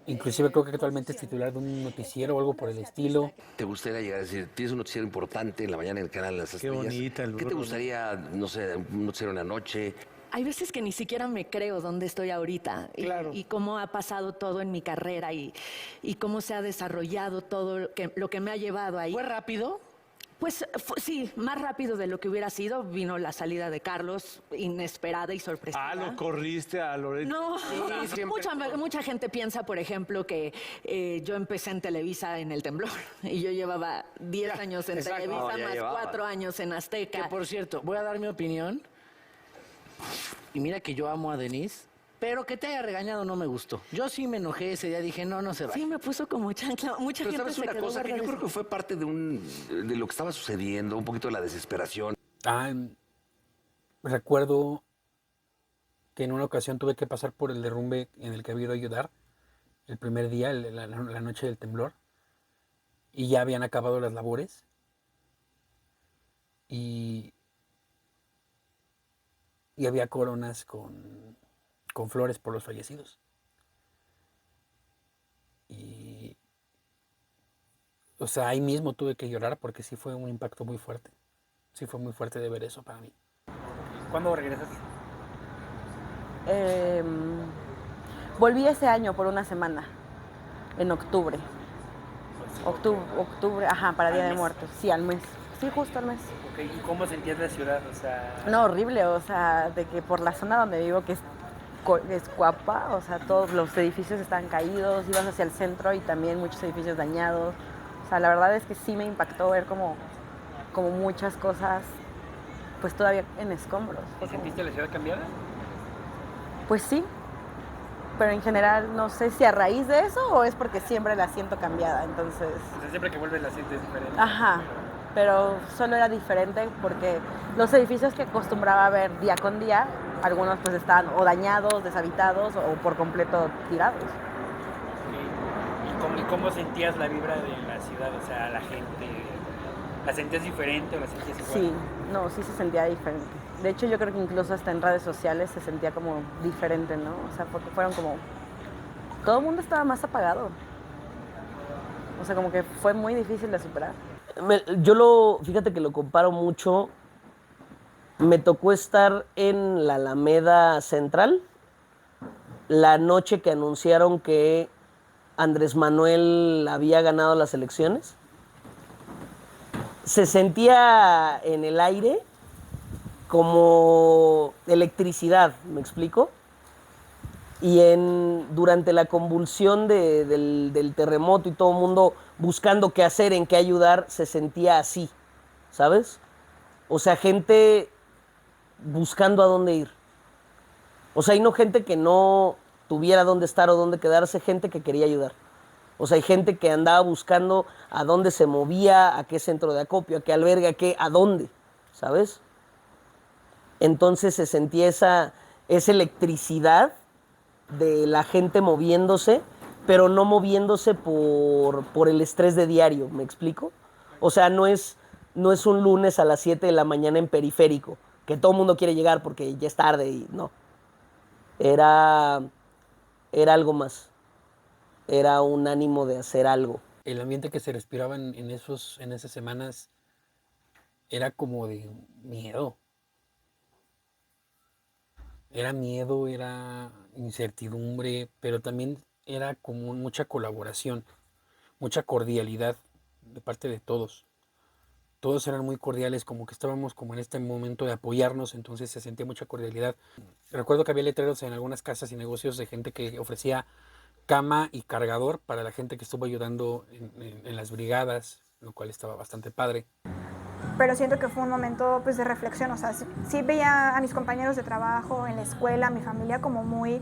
[SPEAKER 2] inclusive creo que actualmente es titular de un noticiero o algo por el estilo.
[SPEAKER 20] ¿Te gustaría llegar a decir, tienes un noticiero importante en la mañana en el canal de las Estrellas?
[SPEAKER 21] Bonita,
[SPEAKER 20] ¿Qué te gustaría, no sé, un noticiero en la noche?
[SPEAKER 22] Hay veces que ni siquiera me creo dónde estoy ahorita y cómo ha pasado todo en mi carrera y cómo se ha desarrollado todo lo que me ha llevado ahí.
[SPEAKER 21] ¿Fue rápido?
[SPEAKER 22] Pues sí, más rápido de lo que hubiera sido. Vino la salida de Carlos, inesperada y sorpresiva.
[SPEAKER 21] Ah, lo corriste a Loreto.
[SPEAKER 22] No,
[SPEAKER 21] Sí,
[SPEAKER 22] mucha gente piensa, por ejemplo, que yo empecé en Televisa en El Temblor y yo llevaba 10 años en
[SPEAKER 21] exacto.
[SPEAKER 22] Televisa,
[SPEAKER 21] No,
[SPEAKER 22] más 4 años en Azteca.
[SPEAKER 21] Que por cierto, voy a dar mi opinión. Y mira que yo amo a Denise, pero que te haya regañado no me gustó. Yo sí me enojé ese día, dije, no se va.
[SPEAKER 22] Sí, me puso como chancla. Mucha
[SPEAKER 20] Pero
[SPEAKER 22] gente
[SPEAKER 20] sabes
[SPEAKER 22] se
[SPEAKER 20] una
[SPEAKER 22] quedó
[SPEAKER 20] cosa, que yo
[SPEAKER 22] guardada
[SPEAKER 20] creo que fue parte de lo que estaba sucediendo, un poquito de la desesperación.
[SPEAKER 2] Recuerdo que en una ocasión tuve que pasar por el derrumbe en el que había ido a ayudar, el primer día, la noche del temblor, y ya habían acabado las labores. Y había coronas con flores por los fallecidos. Y, o sea, ahí mismo tuve que llorar porque sí fue un impacto muy fuerte. Sí fue muy fuerte de ver eso para mí.
[SPEAKER 14] ¿Cuándo regresas?
[SPEAKER 6] Volví ese año por una semana, en octubre. Octubre, ajá, para Día de Muertos. Sí, al mes. Sí, justo al mes.
[SPEAKER 14] Okay. ¿Y cómo sentías la ciudad? O sea...
[SPEAKER 6] No, horrible, o sea, de que por la zona donde vivo, que es Cuapa, o sea, todos los edificios están caídos, ibas hacia el centro y también muchos edificios dañados. O sea, la verdad es que sí me impactó ver como muchas cosas, pues todavía en escombros.
[SPEAKER 14] ¿Y sentiste la ciudad cambiada?
[SPEAKER 6] Pues sí, pero en general no sé si a raíz de eso o es porque siempre la siento cambiada, entonces...
[SPEAKER 14] O sea, siempre que vuelves la sientes diferente.
[SPEAKER 6] Ajá, pero solo era diferente porque los edificios que acostumbraba a ver día con día, algunos pues estaban o dañados, deshabitados o por completo tirados.
[SPEAKER 14] ¿Y cómo sentías la vibra de la ciudad? O sea, la gente, ¿la sentías diferente o la sentías igual?
[SPEAKER 6] Sí, no, sí se sentía diferente. De hecho, yo creo que incluso hasta en redes sociales se sentía como diferente, ¿no? O sea, porque fueron como... Todo el mundo estaba más apagado. O sea, como que fue muy difícil de superar.
[SPEAKER 3] Fíjate que lo comparo mucho. Me tocó estar en la Alameda Central la noche que anunciaron que Andrés Manuel había ganado las elecciones. Se sentía en el aire como electricidad, ¿me explico? Y durante la convulsión del terremoto y todo el mundo buscando qué hacer, en qué ayudar, se sentía así, ¿sabes? O sea, gente buscando a dónde ir. O sea, hay no gente que no tuviera dónde estar o dónde quedarse, gente que quería ayudar. O sea, hay gente que andaba buscando a dónde se movía, a qué centro de acopio, a qué albergue, a dónde, ¿sabes? Entonces se sentía esa electricidad de la gente moviéndose, pero no moviéndose por el estrés de diario, ¿me explico? O sea, no es un lunes a las 7 de la mañana en Periférico, que todo el mundo quiere llegar porque ya es tarde y no. Era algo más. Era un ánimo de hacer algo.
[SPEAKER 2] El ambiente que se respiraba en esas semanas era como de miedo. Era miedo, era incertidumbre, pero también era como mucha colaboración. mucha cordialidad de parte de todos. Todos eran muy cordiales, como que estábamos como en este momento de apoyarnos, entonces se sentía mucha cordialidad. Recuerdo que había letreros en algunas casas y negocios de gente que ofrecía cama y cargador para la gente que estuvo ayudando en las brigadas, lo cual estaba bastante padre.
[SPEAKER 5] Pero siento que fue un momento pues de reflexión, o sea, sí veía a mis compañeros de trabajo, en la escuela, a mi familia como muy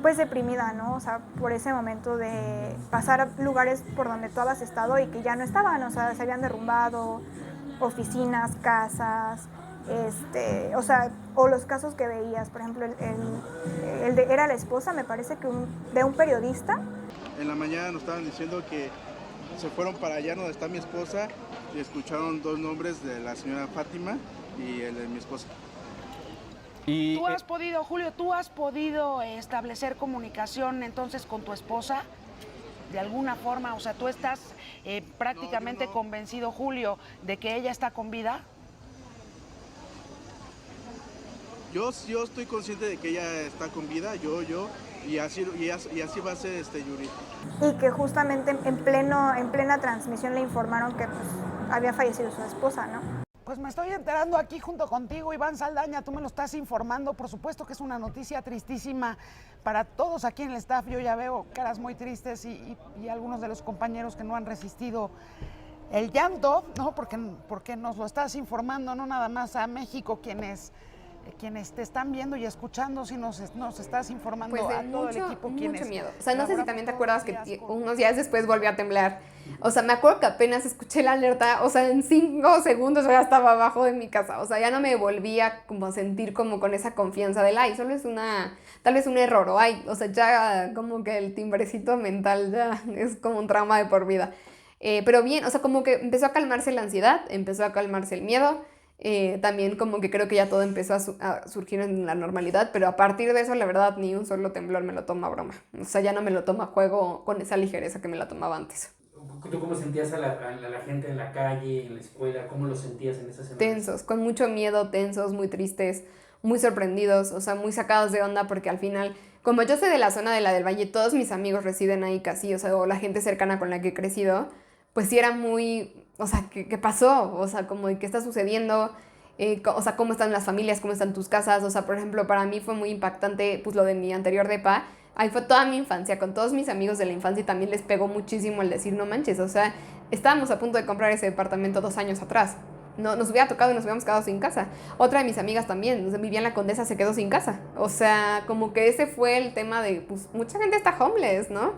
[SPEAKER 5] pues deprimida, ¿no? O sea, por ese momento de pasar a lugares por donde tú habías estado y que ya no estaban, o sea, se habían derrumbado, oficinas, casas, o sea, o los casos que veías, por ejemplo, era la esposa, me parece que de un periodista.
[SPEAKER 1] En la mañana nos estaban diciendo que se fueron para allá donde está mi esposa y escucharon 2 nombres de la señora Fátima y el de mi esposa.
[SPEAKER 10] Y, ¿Tú has podido, Julio, establecer comunicación entonces con tu esposa de alguna forma? O sea, ¿tú estás prácticamente convencido, Julio, de que ella está con vida?
[SPEAKER 1] Yo estoy consciente de que ella está con vida, y así va a ser, Yuri.
[SPEAKER 5] Y que justamente en plena transmisión le informaron que pues, había fallecido su esposa, ¿no?
[SPEAKER 10] Pues me estoy enterando aquí junto contigo, Iván Saldaña, tú me lo estás informando. Por supuesto que es una noticia tristísima para todos aquí en el staff. Yo ya veo caras muy tristes y algunos de los compañeros que no han resistido el llanto, ¿no? Porque nos lo estás informando, no nada más a México, quienes te están viendo y escuchando, si nos estás informando
[SPEAKER 7] pues
[SPEAKER 10] a todo el equipo.
[SPEAKER 7] Mucho miedo. O sea, no sé si también te acuerdas que unos días después volvió a temblar. O sea, me acuerdo que apenas escuché la alerta, o sea, en 5 segundos yo ya estaba abajo de mi casa. O sea, ya no me volvía como a sentir como con esa confianza del, ay, solo es tal vez un error, o ay, o sea, ya como que el timbrecito mental ya es como un trauma de por vida. Pero bien, o sea, como que empezó a calmarse la ansiedad, empezó a calmarse el miedo. También como que creo que ya todo empezó a surgir en la normalidad, pero a partir de eso, la verdad, ni un solo temblor me lo toma a broma. O sea, ya no me lo toma a juego con esa ligereza que me la tomaba antes.
[SPEAKER 14] ¿Tú cómo sentías a la gente en la calle, en la escuela? ¿Cómo lo sentías en esas semanas?
[SPEAKER 7] Tensos, con mucho miedo, tensos, muy tristes, muy sorprendidos, o sea, muy sacados de onda porque al final, como yo soy de la zona de la del Valle, todos mis amigos residen ahí casi, o sea, o la gente cercana con la que he crecido, pues sí era muy, o sea, ¿qué pasó? O sea, como, ¿qué está sucediendo? O sea, ¿cómo están las familias? ¿Cómo están tus casas? O sea, por ejemplo, para mí fue muy impactante, pues, lo de mi anterior depa. Ahí fue toda mi infancia, con todos mis amigos de la infancia, y también les pegó muchísimo el decir, no manches, o sea, estábamos a punto de comprar ese departamento 2 años atrás. No, nos hubiera tocado y nos hubiéramos quedado sin casa. Otra de mis amigas también, o sea, vivía en la Condesa, se quedó sin casa. O sea, como que ese fue el tema de, pues, mucha gente está homeless, ¿no?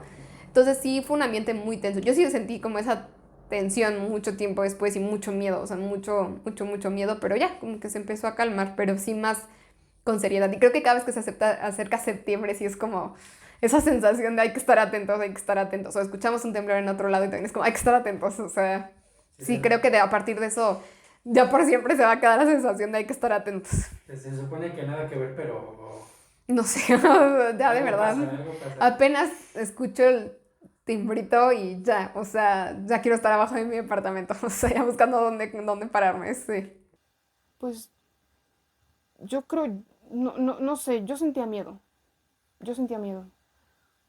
[SPEAKER 7] Entonces sí, fue un ambiente muy tenso. Yo sí sentí como esa tensión mucho tiempo después y mucho miedo, o sea, mucho miedo, pero ya, como que se empezó a calmar, pero sí más con seriedad. Y creo que cada vez que se acerca septiembre, sí es como esa sensación de hay que estar atentos, o escuchamos un temblor en otro lado y también es como hay que estar atentos, o sea, sí creo que a partir de eso ya por siempre se va a quedar la sensación de hay que estar atentos.
[SPEAKER 14] Se supone que nada que ver, pero...
[SPEAKER 7] No sé, ya de verdad, apenas escucho el timbrito y ya, o sea, ya quiero estar abajo de mi departamento, o sea, ya buscando dónde pararme, sí.
[SPEAKER 4] Pues yo creo, no sé, yo sentía miedo.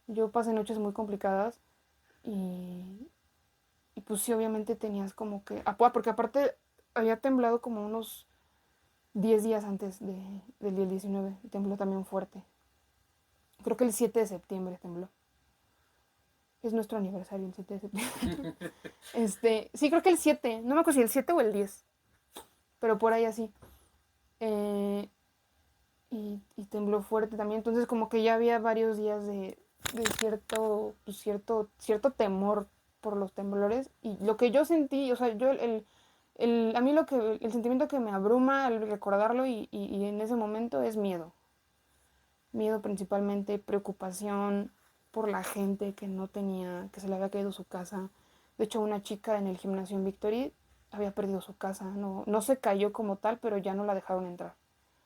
[SPEAKER 4] Yo pasé noches muy complicadas y pues sí, obviamente tenías como que, porque aparte había temblado como unos 10 días antes del día 19, tembló también fuerte. Creo que el 7 de septiembre tembló. Es nuestro aniversario, el 7 de septiembre. Sí, creo que el 7, no me acuerdo si el 7 o el 10, pero por ahí así. Y tembló fuerte también, entonces como que ya había varios días de cierto temor por los temblores. Y lo que yo sentí, o sea, a mí el sentimiento que me abruma al recordarlo y en ese momento es miedo. Miedo principalmente, preocupación por la gente que se le había caído su casa. De hecho, una chica en el gimnasio en Victory había perdido su casa. No se cayó como tal, pero ya no la dejaron entrar.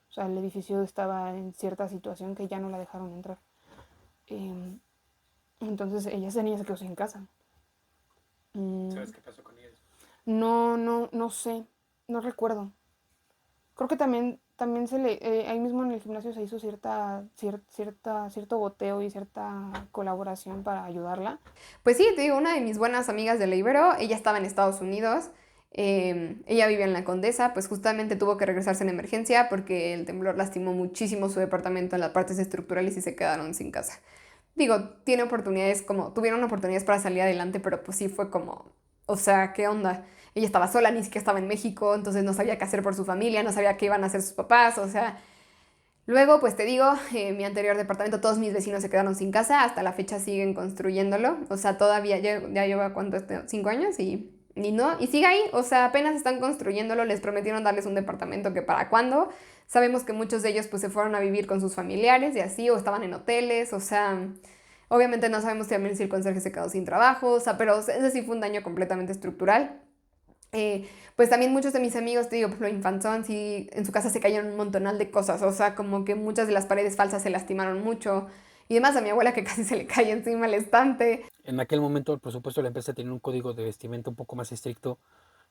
[SPEAKER 4] O sea, el edificio estaba en cierta situación que ya no la dejaron entrar. Entonces ella se quedó sin casa.
[SPEAKER 14] ¿Sabes qué pasó con ella?
[SPEAKER 4] No sé, no recuerdo. Creo que también también ahí mismo en el gimnasio se hizo cierto goteo y cierta colaboración para ayudarla.
[SPEAKER 7] Pues sí, te digo, una de mis buenas amigas de la Ibero, ella estaba en Estados Unidos, ella vivía en la Condesa, pues justamente tuvo que regresarse en emergencia porque el temblor lastimó muchísimo su departamento en las partes estructurales y se quedaron sin casa. Digo, tuvieron oportunidades para salir adelante, pero pues sí fue como, o sea, ¿qué onda? Ella estaba sola, ni siquiera estaba en México, entonces no sabía qué hacer por su familia, no sabía qué iban a hacer sus papás, o sea... Luego, pues te digo, mi anterior departamento, todos mis vecinos se quedaron sin casa, hasta la fecha siguen construyéndolo, o sea, todavía ya lleva, ¿cuánto? 5 años y sigue ahí, o sea, apenas están construyéndolo, les prometieron darles un departamento que para cuándo. Sabemos que muchos de ellos pues se fueron a vivir con sus familiares y así, o estaban en hoteles, o sea, obviamente no sabemos también si el conserje se quedó sin trabajo, o sea, pero ese sí fue un daño completamente estructural. Pues también muchos de mis amigos, te digo, por ejemplo, Infanzón, sí, en su casa se cayeron un montonal de cosas, o sea, como que muchas de las paredes falsas se lastimaron mucho, y además a mi abuela que casi se le cae encima el estante.
[SPEAKER 2] En aquel momento, por supuesto, la empresa tenía un código de vestimenta un poco más estricto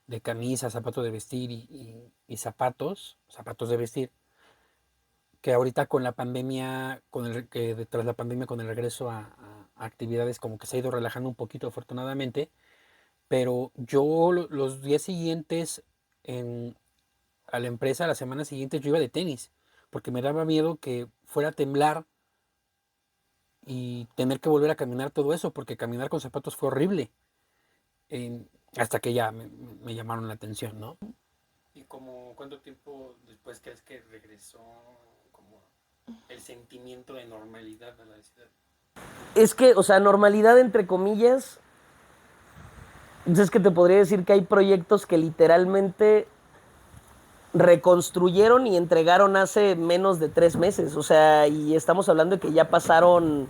[SPEAKER 2] de camisa, zapatos de vestir y zapatos de vestir, que ahorita con la pandemia, tras la pandemia, con el regreso a actividades, como que se ha ido relajando un poquito, afortunadamente. Pero yo los días siguientes a la empresa, la semana siguiente, yo iba de tenis, porque me daba miedo que fuera a temblar y tener que volver a caminar todo eso, porque caminar con zapatos fue horrible, hasta que ya me llamaron la atención, ¿no?
[SPEAKER 14] ¿Y cuánto tiempo después crees que regresó como el sentimiento de normalidad a la ciudad?
[SPEAKER 3] Es que, o sea, normalidad entre comillas... Es que te podría decir que hay proyectos que literalmente reconstruyeron y entregaron hace menos de 3 meses. O sea, y estamos hablando de que ya pasaron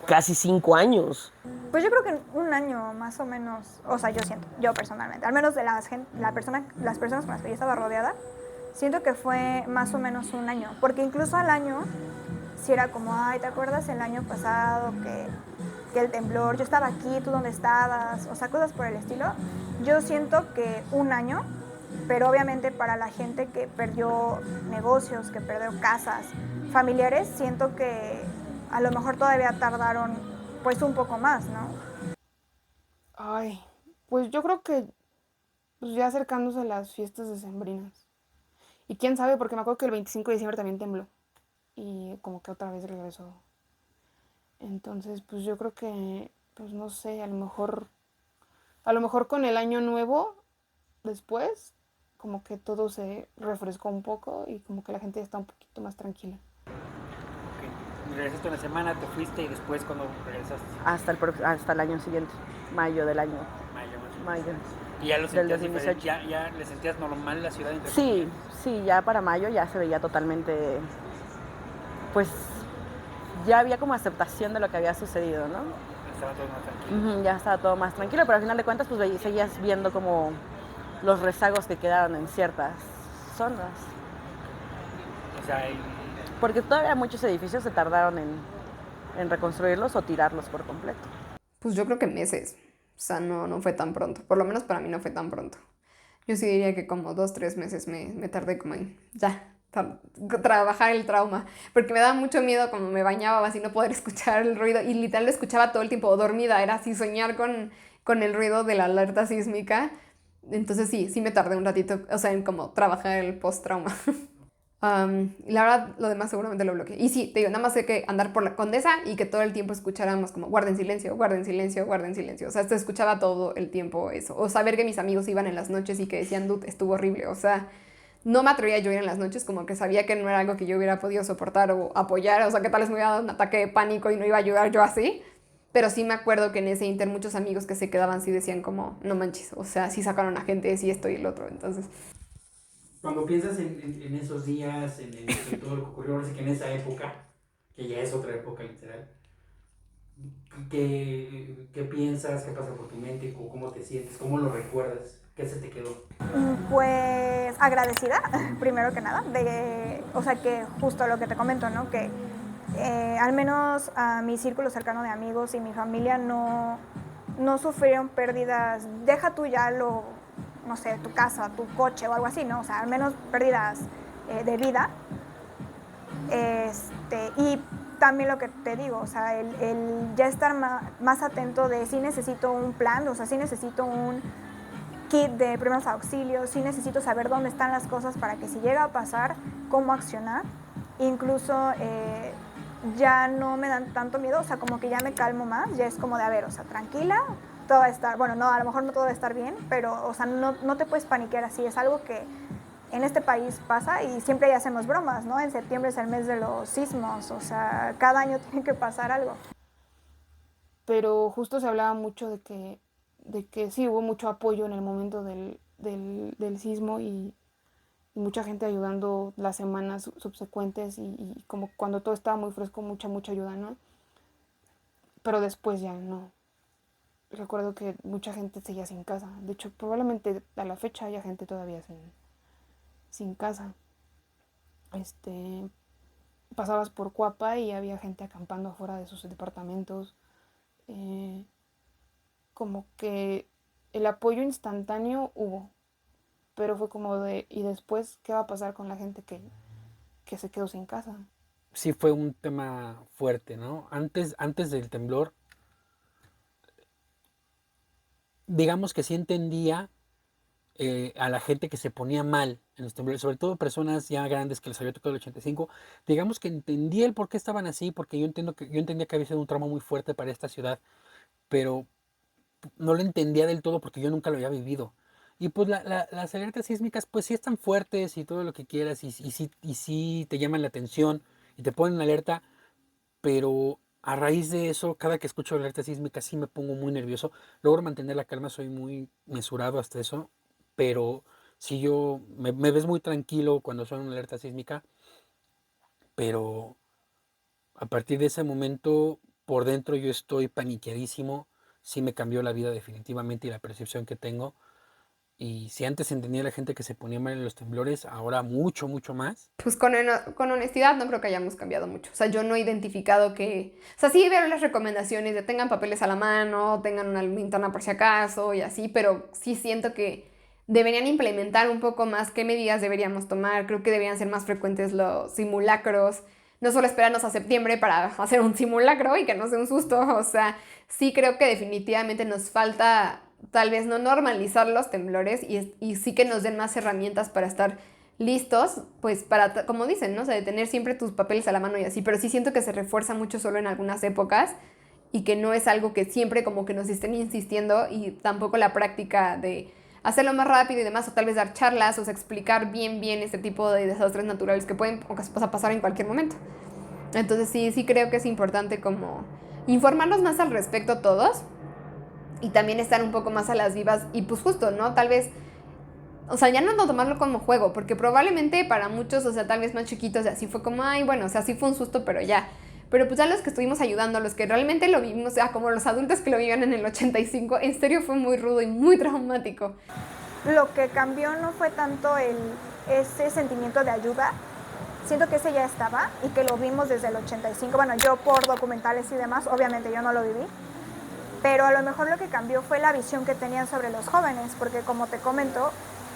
[SPEAKER 3] casi 5 años.
[SPEAKER 5] Pues yo creo que 1 año más o menos, o sea, yo personalmente, al menos de las personas con las que yo estaba rodeada, siento que fue más o menos 1 año. Porque incluso al año, si era como, ay, ¿te acuerdas el año pasado que el temblor, yo estaba aquí, tú dónde estabas, o sea, cosas por el estilo? Yo siento que 1 año, pero obviamente para la gente que perdió negocios, que perdió casas, familiares, siento que a lo mejor todavía tardaron pues un poco más, ¿no?
[SPEAKER 4] Ay, pues yo creo que pues ya acercándose a las fiestas decembrinas. Y quién sabe, porque me acuerdo que el 25 de diciembre también tembló y como que otra vez regresó. Entonces, pues yo creo que, pues no sé, a lo mejor con el año nuevo, después, como que todo se refrescó un poco y como que la gente ya está un poquito más tranquila.
[SPEAKER 14] Okay. Regresaste una semana, te fuiste y después, ¿cuándo regresaste?
[SPEAKER 6] Hasta el año siguiente, mayo del año. Mayo.
[SPEAKER 14] ¿Y ya lo sentías diferente? ¿Ya le sentías normal la ciudad?
[SPEAKER 6] Sí, ya para mayo ya se veía totalmente, pues... ya había como aceptación de lo que había sucedido, ¿no?
[SPEAKER 14] Estaba todo más tranquilo.
[SPEAKER 6] Ya estaba todo más tranquilo, pero al final de cuentas pues seguías viendo como los rezagos que quedaron en ciertas zonas.
[SPEAKER 14] O sea,
[SPEAKER 6] porque todavía muchos edificios se tardaron en reconstruirlos o tirarlos por completo.
[SPEAKER 7] Pues yo creo que meses, o sea, no fue tan pronto, por lo menos para mí no fue tan pronto. Yo sí diría que como 2-3 meses me tardé como en trabajar el trauma, porque me daba mucho miedo como me bañaba así no poder escuchar el ruido y literal lo escuchaba todo el tiempo dormida, era así soñar con el ruido de la alerta sísmica. Entonces sí me tardé un ratito, o sea, en como trabajar el post-trauma. Y la verdad, lo demás seguramente lo bloqueé. Y sí, te digo, nada más sé que andar por la Condesa y que todo el tiempo escucháramos como guarden silencio, guarden silencio, guarden silencio. O sea, se escuchaba todo el tiempo eso. O saber que mis amigos iban en las noches y que decían, dude, estuvo horrible. O sea, no me atrevía yo a ir en las noches, como que sabía que no era algo que yo hubiera podido soportar o apoyar. O sea, que tal vez me hubiera dado un ataque de pánico y no iba a ayudar yo así. Pero sí me acuerdo que en ese inter muchos amigos que se quedaban sí decían como, no manches, o sea, sí sacaron a gente, sí esto y el otro. Entonces...
[SPEAKER 14] Cuando piensas en esos días, en todo lo que ocurrió, ahora sí que en esa época, que ya es otra época literal, ¿qué piensas? ¿Qué pasa por tu mente? ¿Cómo te sientes? ¿Cómo lo recuerdas? ¿Qué se te quedó?
[SPEAKER 5] Pues agradecida, primero que nada, o sea que justo lo que te comento, ¿no? Que al menos a mi círculo cercano de amigos y mi familia no sufrieron pérdidas, deja tú ya no sé, tu casa, tu coche o algo así, ¿no? O sea, al menos pérdidas de vida. Y también lo que te digo, o sea, el ya estar más atento de si necesito un plan, o sea, si necesito un kit de primeros auxilios, si necesito saber dónde están las cosas para que si llega a pasar, cómo accionar. Incluso ya no me dan tanto miedo, o sea, como que ya me calmo más, ya es como de, a ver, o sea, tranquila, todo va a estar, bueno, no, a lo mejor no todo va a estar bien, pero, o sea, no te puedes paniquear así, es algo que en este país pasa y siempre hacemos bromas, ¿no? En septiembre es el mes de los sismos, o sea, cada año tiene que pasar algo.
[SPEAKER 4] Pero justo se hablaba mucho de que sí hubo mucho apoyo en el momento del sismo y mucha gente ayudando las semanas subsecuentes y como cuando todo estaba muy fresco, mucha ayuda, ¿no? Pero después ya no. Recuerdo que mucha gente seguía sin casa. De hecho, probablemente a la fecha haya gente todavía sin casa. Pasabas por Cuapa y había gente acampando afuera de sus departamentos. Como que el apoyo instantáneo hubo, pero fue como de, ¿y después qué va a pasar con la gente que se quedó sin casa?
[SPEAKER 2] Sí fue un tema fuerte, ¿no? Antes del temblor, digamos que sí entendía a la gente que se ponía mal en los temblores, sobre todo personas ya grandes que les había tocado el 85, digamos que entendía el por qué estaban así, porque yo entendía que había sido un trauma muy fuerte para esta ciudad, pero no lo entendía del todo porque yo nunca lo había vivido. Y pues las alertas sísmicas pues sí están fuertes y todo lo que quieras y sí te llaman la atención y te ponen alerta, pero a raíz de eso, cada que escucho alerta sísmica sí me pongo muy nervioso. Logro mantener la calma, soy muy mesurado hasta eso, pero si me ves muy tranquilo cuando suena una alerta sísmica, pero a partir de ese momento por dentro yo estoy paniqueadísimo, sí me cambió la vida definitivamente y la percepción que tengo. Y si antes entendía a la gente que se ponía mal en los temblores, ahora mucho más.
[SPEAKER 7] Pues con honestidad no creo que hayamos cambiado mucho. O sea, yo no he identificado que... O sea, sí veo las recomendaciones de tengan papeles a la mano, tengan una linterna por si acaso y así, pero sí siento que deberían implementar un poco más qué medidas deberíamos tomar. Creo que deberían ser más frecuentes los simulacros. No solo esperarnos a septiembre para hacer un simulacro y que no sea un susto. O sea, sí creo que definitivamente nos falta tal vez no normalizar los temblores y sí que nos den más herramientas para estar listos, pues para, como dicen, ¿no? O sea, de tener siempre tus papeles a la mano y así, pero sí siento que se refuerza mucho solo en algunas épocas y que no es algo que siempre como que nos estén insistiendo y tampoco la práctica de hacerlo más rápido y demás, o tal vez dar charlas, o sea, explicar bien este tipo de desastres naturales que pueden pasar en cualquier momento. Entonces sí creo que es importante como informarnos más al respecto todos y también estar un poco más a las vivas y pues justo, ¿no? Tal vez, o sea, ya no tomarlo como juego, porque probablemente para muchos, o sea, tal vez más chiquitos, así fue como, ay, bueno, o sea, sí fue un susto, pero ya. Pero pues ya los que estuvimos ayudando, los que realmente lo vivimos, o sea, como los adultos que lo vivían en el 85, en serio fue muy rudo y muy traumático.
[SPEAKER 5] Lo que cambió no fue tanto ese sentimiento de ayuda, siento que ese ya estaba y que lo vimos desde el 85, bueno, yo por documentales y demás, obviamente yo no lo viví, pero a lo mejor lo que cambió fue la visión que tenían sobre los jóvenes, porque como te comento,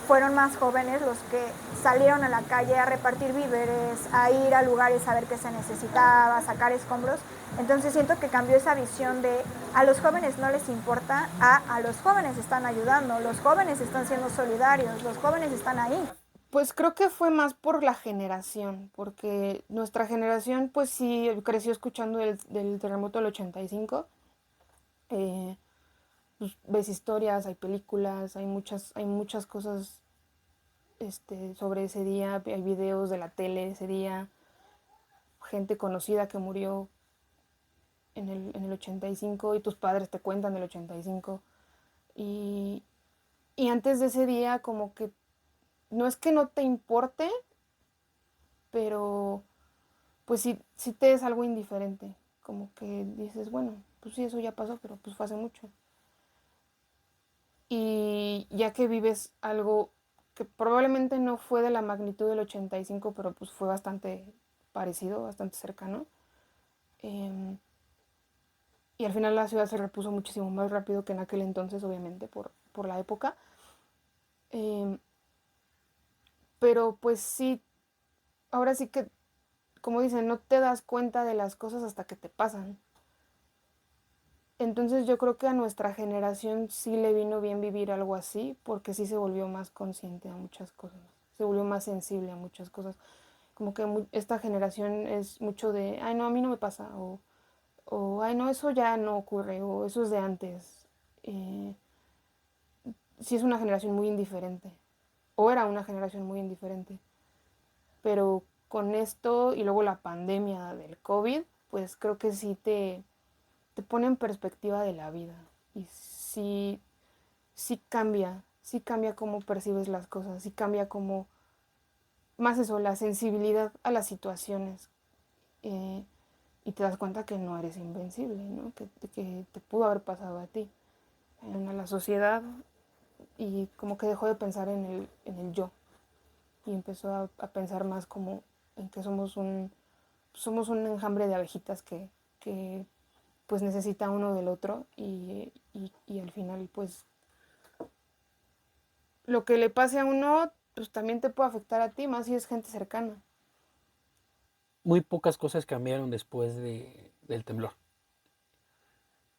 [SPEAKER 5] fueron más jóvenes los que salieron a la calle a repartir víveres, a ir a lugares a ver qué se necesitaba, a sacar escombros. Entonces siento que cambió esa visión de a los jóvenes no les importa, a los jóvenes están ayudando, los jóvenes están siendo solidarios, los jóvenes están ahí.
[SPEAKER 4] Pues creo que fue más por la generación, porque nuestra generación pues sí creció escuchando del terremoto del 85. Pues, ves historias, hay películas, hay muchas cosas sobre ese día, hay videos de la tele ese día, gente conocida que murió en el 85 y tus padres te cuentan del 85. Y antes de ese día como que no es que no te importe, pero pues sí te es algo indiferente, como que dices, bueno, pues sí, eso ya pasó, pero pues fue hace mucho. Y ya que vives algo que probablemente no fue de la magnitud del 85, pero pues fue bastante parecido, bastante cercano. Y al final la ciudad se repuso muchísimo más rápido que en aquel entonces, obviamente, por la época. Pero pues sí, ahora sí que, como dicen, no te das cuenta de las cosas hasta que te pasan. Entonces yo creo que a nuestra generación sí le vino bien vivir algo así, porque sí se volvió más consciente a muchas cosas, se volvió más sensible a muchas cosas. Como que esta generación es mucho de, ay no, a mí no me pasa, o ay no, eso ya no ocurre, o eso es de antes. Sí es una generación muy indiferente, o era una generación muy indiferente. Pero con esto y luego la pandemia del COVID, pues creo que sí te pone en perspectiva de la vida. Y sí cambia cómo percibes las cosas, sí cambia cómo, más eso, la sensibilidad a las situaciones. Y te das cuenta que no eres invencible, ¿no? Que te pudo haber pasado a ti, a la sociedad, y como que dejó de pensar en el yo. Y empezó a pensar más como en que somos un enjambre de abejitas que pues necesita uno del otro y al final pues lo que le pase a uno pues también te puede afectar a ti, más si es gente cercana.
[SPEAKER 2] Muy pocas cosas cambiaron después del temblor.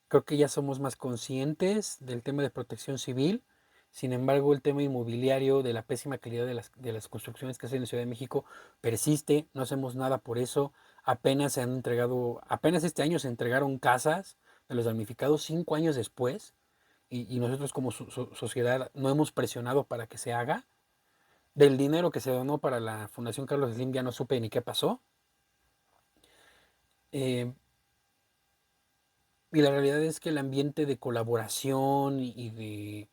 [SPEAKER 2] Creo que ya somos más conscientes del tema de protección civil. Sin embargo, el tema inmobiliario, de la pésima calidad de las construcciones que hacen en la Ciudad de México, persiste. No hacemos nada por eso. Apenas este año se entregaron casas de los damnificados 5 años después. Y nosotros como sociedad no hemos presionado para que se haga. Del dinero que se donó para la Fundación Carlos Slim ya no supe ni qué pasó. Y la realidad es que el ambiente de colaboración y de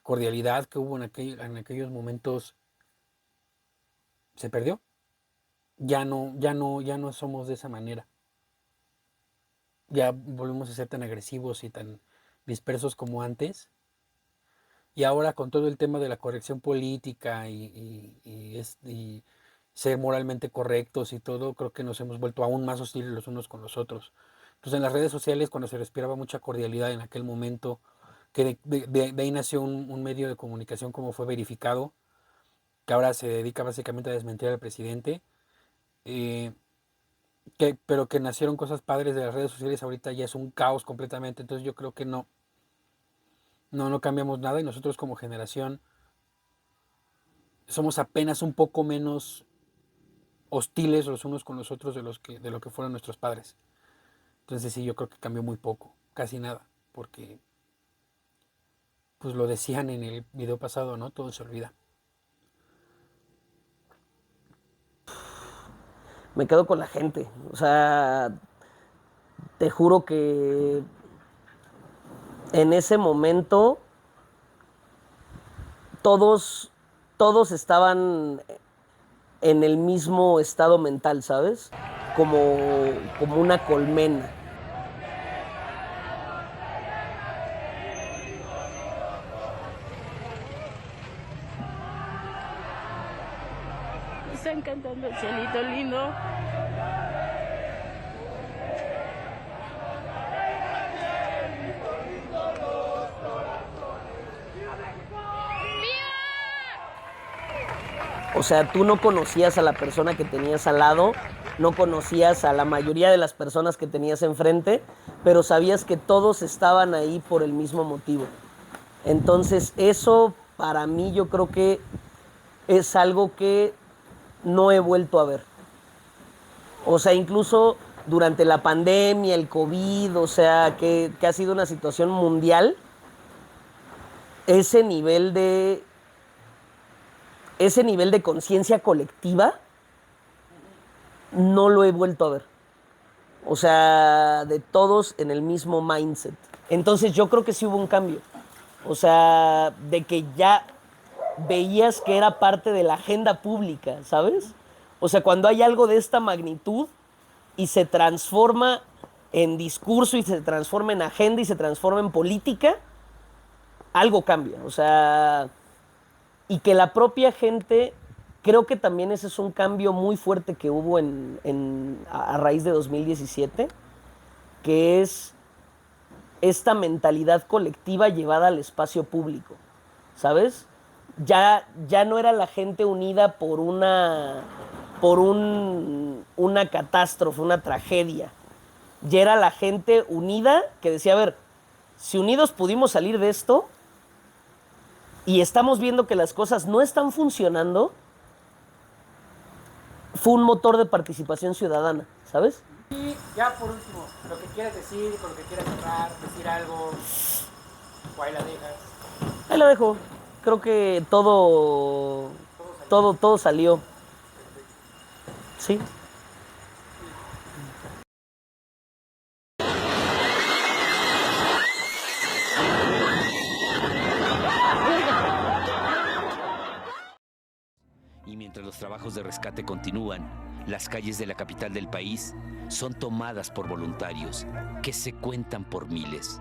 [SPEAKER 2] cordialidad que hubo en aquellos momentos se perdió. Ya no somos de esa manera. Ya volvemos a ser tan agresivos y tan dispersos como antes. Y ahora con todo el tema de la corrección política y ser moralmente correctos y todo, creo que nos hemos vuelto aún más hostiles los unos con los otros. Entonces en las redes sociales, cuando se respiraba mucha cordialidad en aquel momento, que de ahí nació un medio de comunicación como fue Verificado, que ahora se dedica básicamente a desmentir al presidente, pero que nacieron cosas padres de las redes sociales, ahorita ya es un caos completamente. Entonces yo creo que no cambiamos nada, y nosotros como generación somos apenas un poco menos hostiles los unos con los otros de lo que fueron nuestros padres. Entonces sí, yo creo que cambió muy poco, casi nada, porque pues lo decían en el video pasado, ¿no? Todo se olvida.
[SPEAKER 3] Me quedo con la gente. O sea, te juro que en ese momento todos estaban en el mismo estado mental, ¿sabes? Como una colmena.
[SPEAKER 11] Están cantando el cielito lindo.
[SPEAKER 3] O sea, tú no conocías a la persona que tenías al lado, no conocías a la mayoría de las personas que tenías enfrente, pero sabías que todos estaban ahí por el mismo motivo. Entonces, eso para mí yo creo que es algo que no he vuelto a ver. O sea, incluso durante la pandemia, el COVID, o sea, que ha sido una situación mundial, ese nivel de conciencia colectiva no lo he vuelto a ver. O sea, de todos en el mismo mindset. Entonces yo creo que sí hubo un cambio. O sea, de que ya veías que era parte de la agenda pública, ¿sabes? O sea, cuando hay algo de esta magnitud y se transforma en discurso y se transforma en agenda y se transforma en política, algo cambia. O sea, y que la propia gente, creo que también ese es un cambio muy fuerte que hubo a raíz de 2017, que es esta mentalidad colectiva llevada al espacio público, ¿sabes? Ya no era la gente unida por una por una catástrofe, una tragedia. Ya era la gente unida que decía, a ver, si unidos pudimos salir de esto y estamos viendo que las cosas no están funcionando, fue un motor de participación ciudadana, ¿sabes?
[SPEAKER 14] Y ya por último, lo que quieras decir, con lo que quieras cerrar, decir algo, o ahí la dejas.
[SPEAKER 3] Ahí la dejo. Creo que todo salió. Sí.
[SPEAKER 9] Y mientras los trabajos de rescate continúan, las calles de la capital del país son tomadas por voluntarios que se cuentan por miles.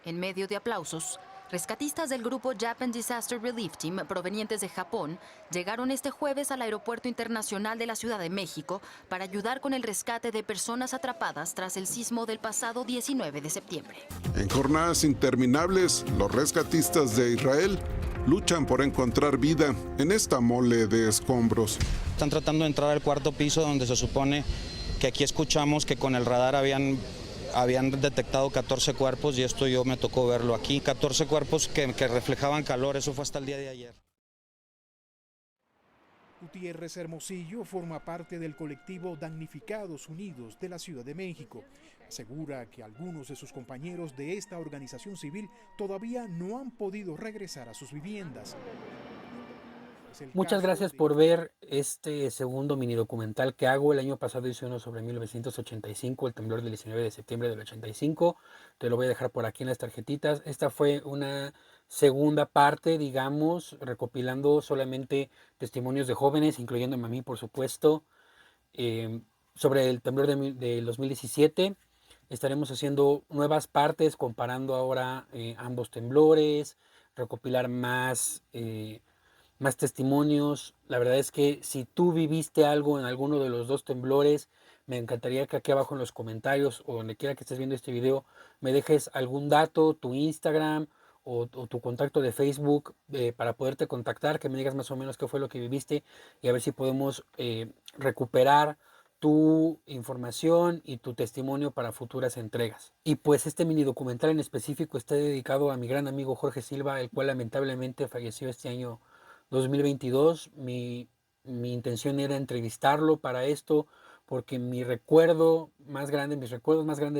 [SPEAKER 12] En medio de aplausos, rescatistas del grupo Japan Disaster Relief Team provenientes de Japón llegaron este jueves al Aeropuerto Internacional de la Ciudad de México para ayudar con el rescate de personas atrapadas tras el sismo del pasado 19 de septiembre.
[SPEAKER 23] En jornadas interminables, los rescatistas de Israel luchan por encontrar vida en esta mole de escombros.
[SPEAKER 24] Están tratando de entrar al cuarto piso donde se supone que aquí escuchamos que con el radar habían detectado 14 cuerpos y esto yo me tocó verlo aquí. 14 cuerpos que reflejaban calor, eso fue hasta el día de ayer.
[SPEAKER 25] Gutiérrez Hermosillo forma parte del colectivo Damnificados Unidos de la Ciudad de México. Asegura que algunos de sus compañeros de esta organización civil todavía no han podido regresar a sus viviendas.
[SPEAKER 2] Muchas gracias por ver este segundo mini documental que hago. El año pasado hice uno sobre 1985, el temblor del 19 de septiembre del 85. Te lo voy a dejar por aquí en las tarjetitas. Esta fue una segunda parte, digamos, recopilando solamente testimonios de jóvenes, incluyéndome a mí, por supuesto, sobre el temblor del 2017. Estaremos haciendo nuevas partes, comparando ahora ambos temblores, recopilar más testimonios. La verdad es que si tú viviste algo en alguno de los dos temblores, me encantaría que aquí abajo en los comentarios o donde quiera que estés viendo este video me dejes algún dato, tu Instagram o tu contacto de Facebook para poderte contactar, que me digas más o menos qué fue lo que viviste y a ver si podemos recuperar tu información y tu testimonio para futuras entregas. Y pues este mini documental en específico está dedicado a mi gran amigo Jorge Silva, el cual lamentablemente falleció este año 2022. Mi intención era entrevistarlo para esto porque mis recuerdos más grandes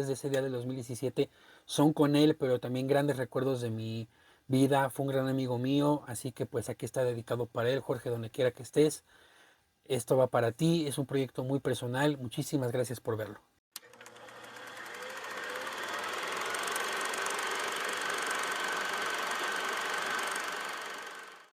[SPEAKER 2] de ese día del 2017 son con él, pero también grandes recuerdos de mi vida. Fue un gran amigo mío, así que pues aquí está dedicado para él. Jorge, donde quiera que estés, esto va para ti, es un proyecto muy personal. Muchísimas gracias por verlo.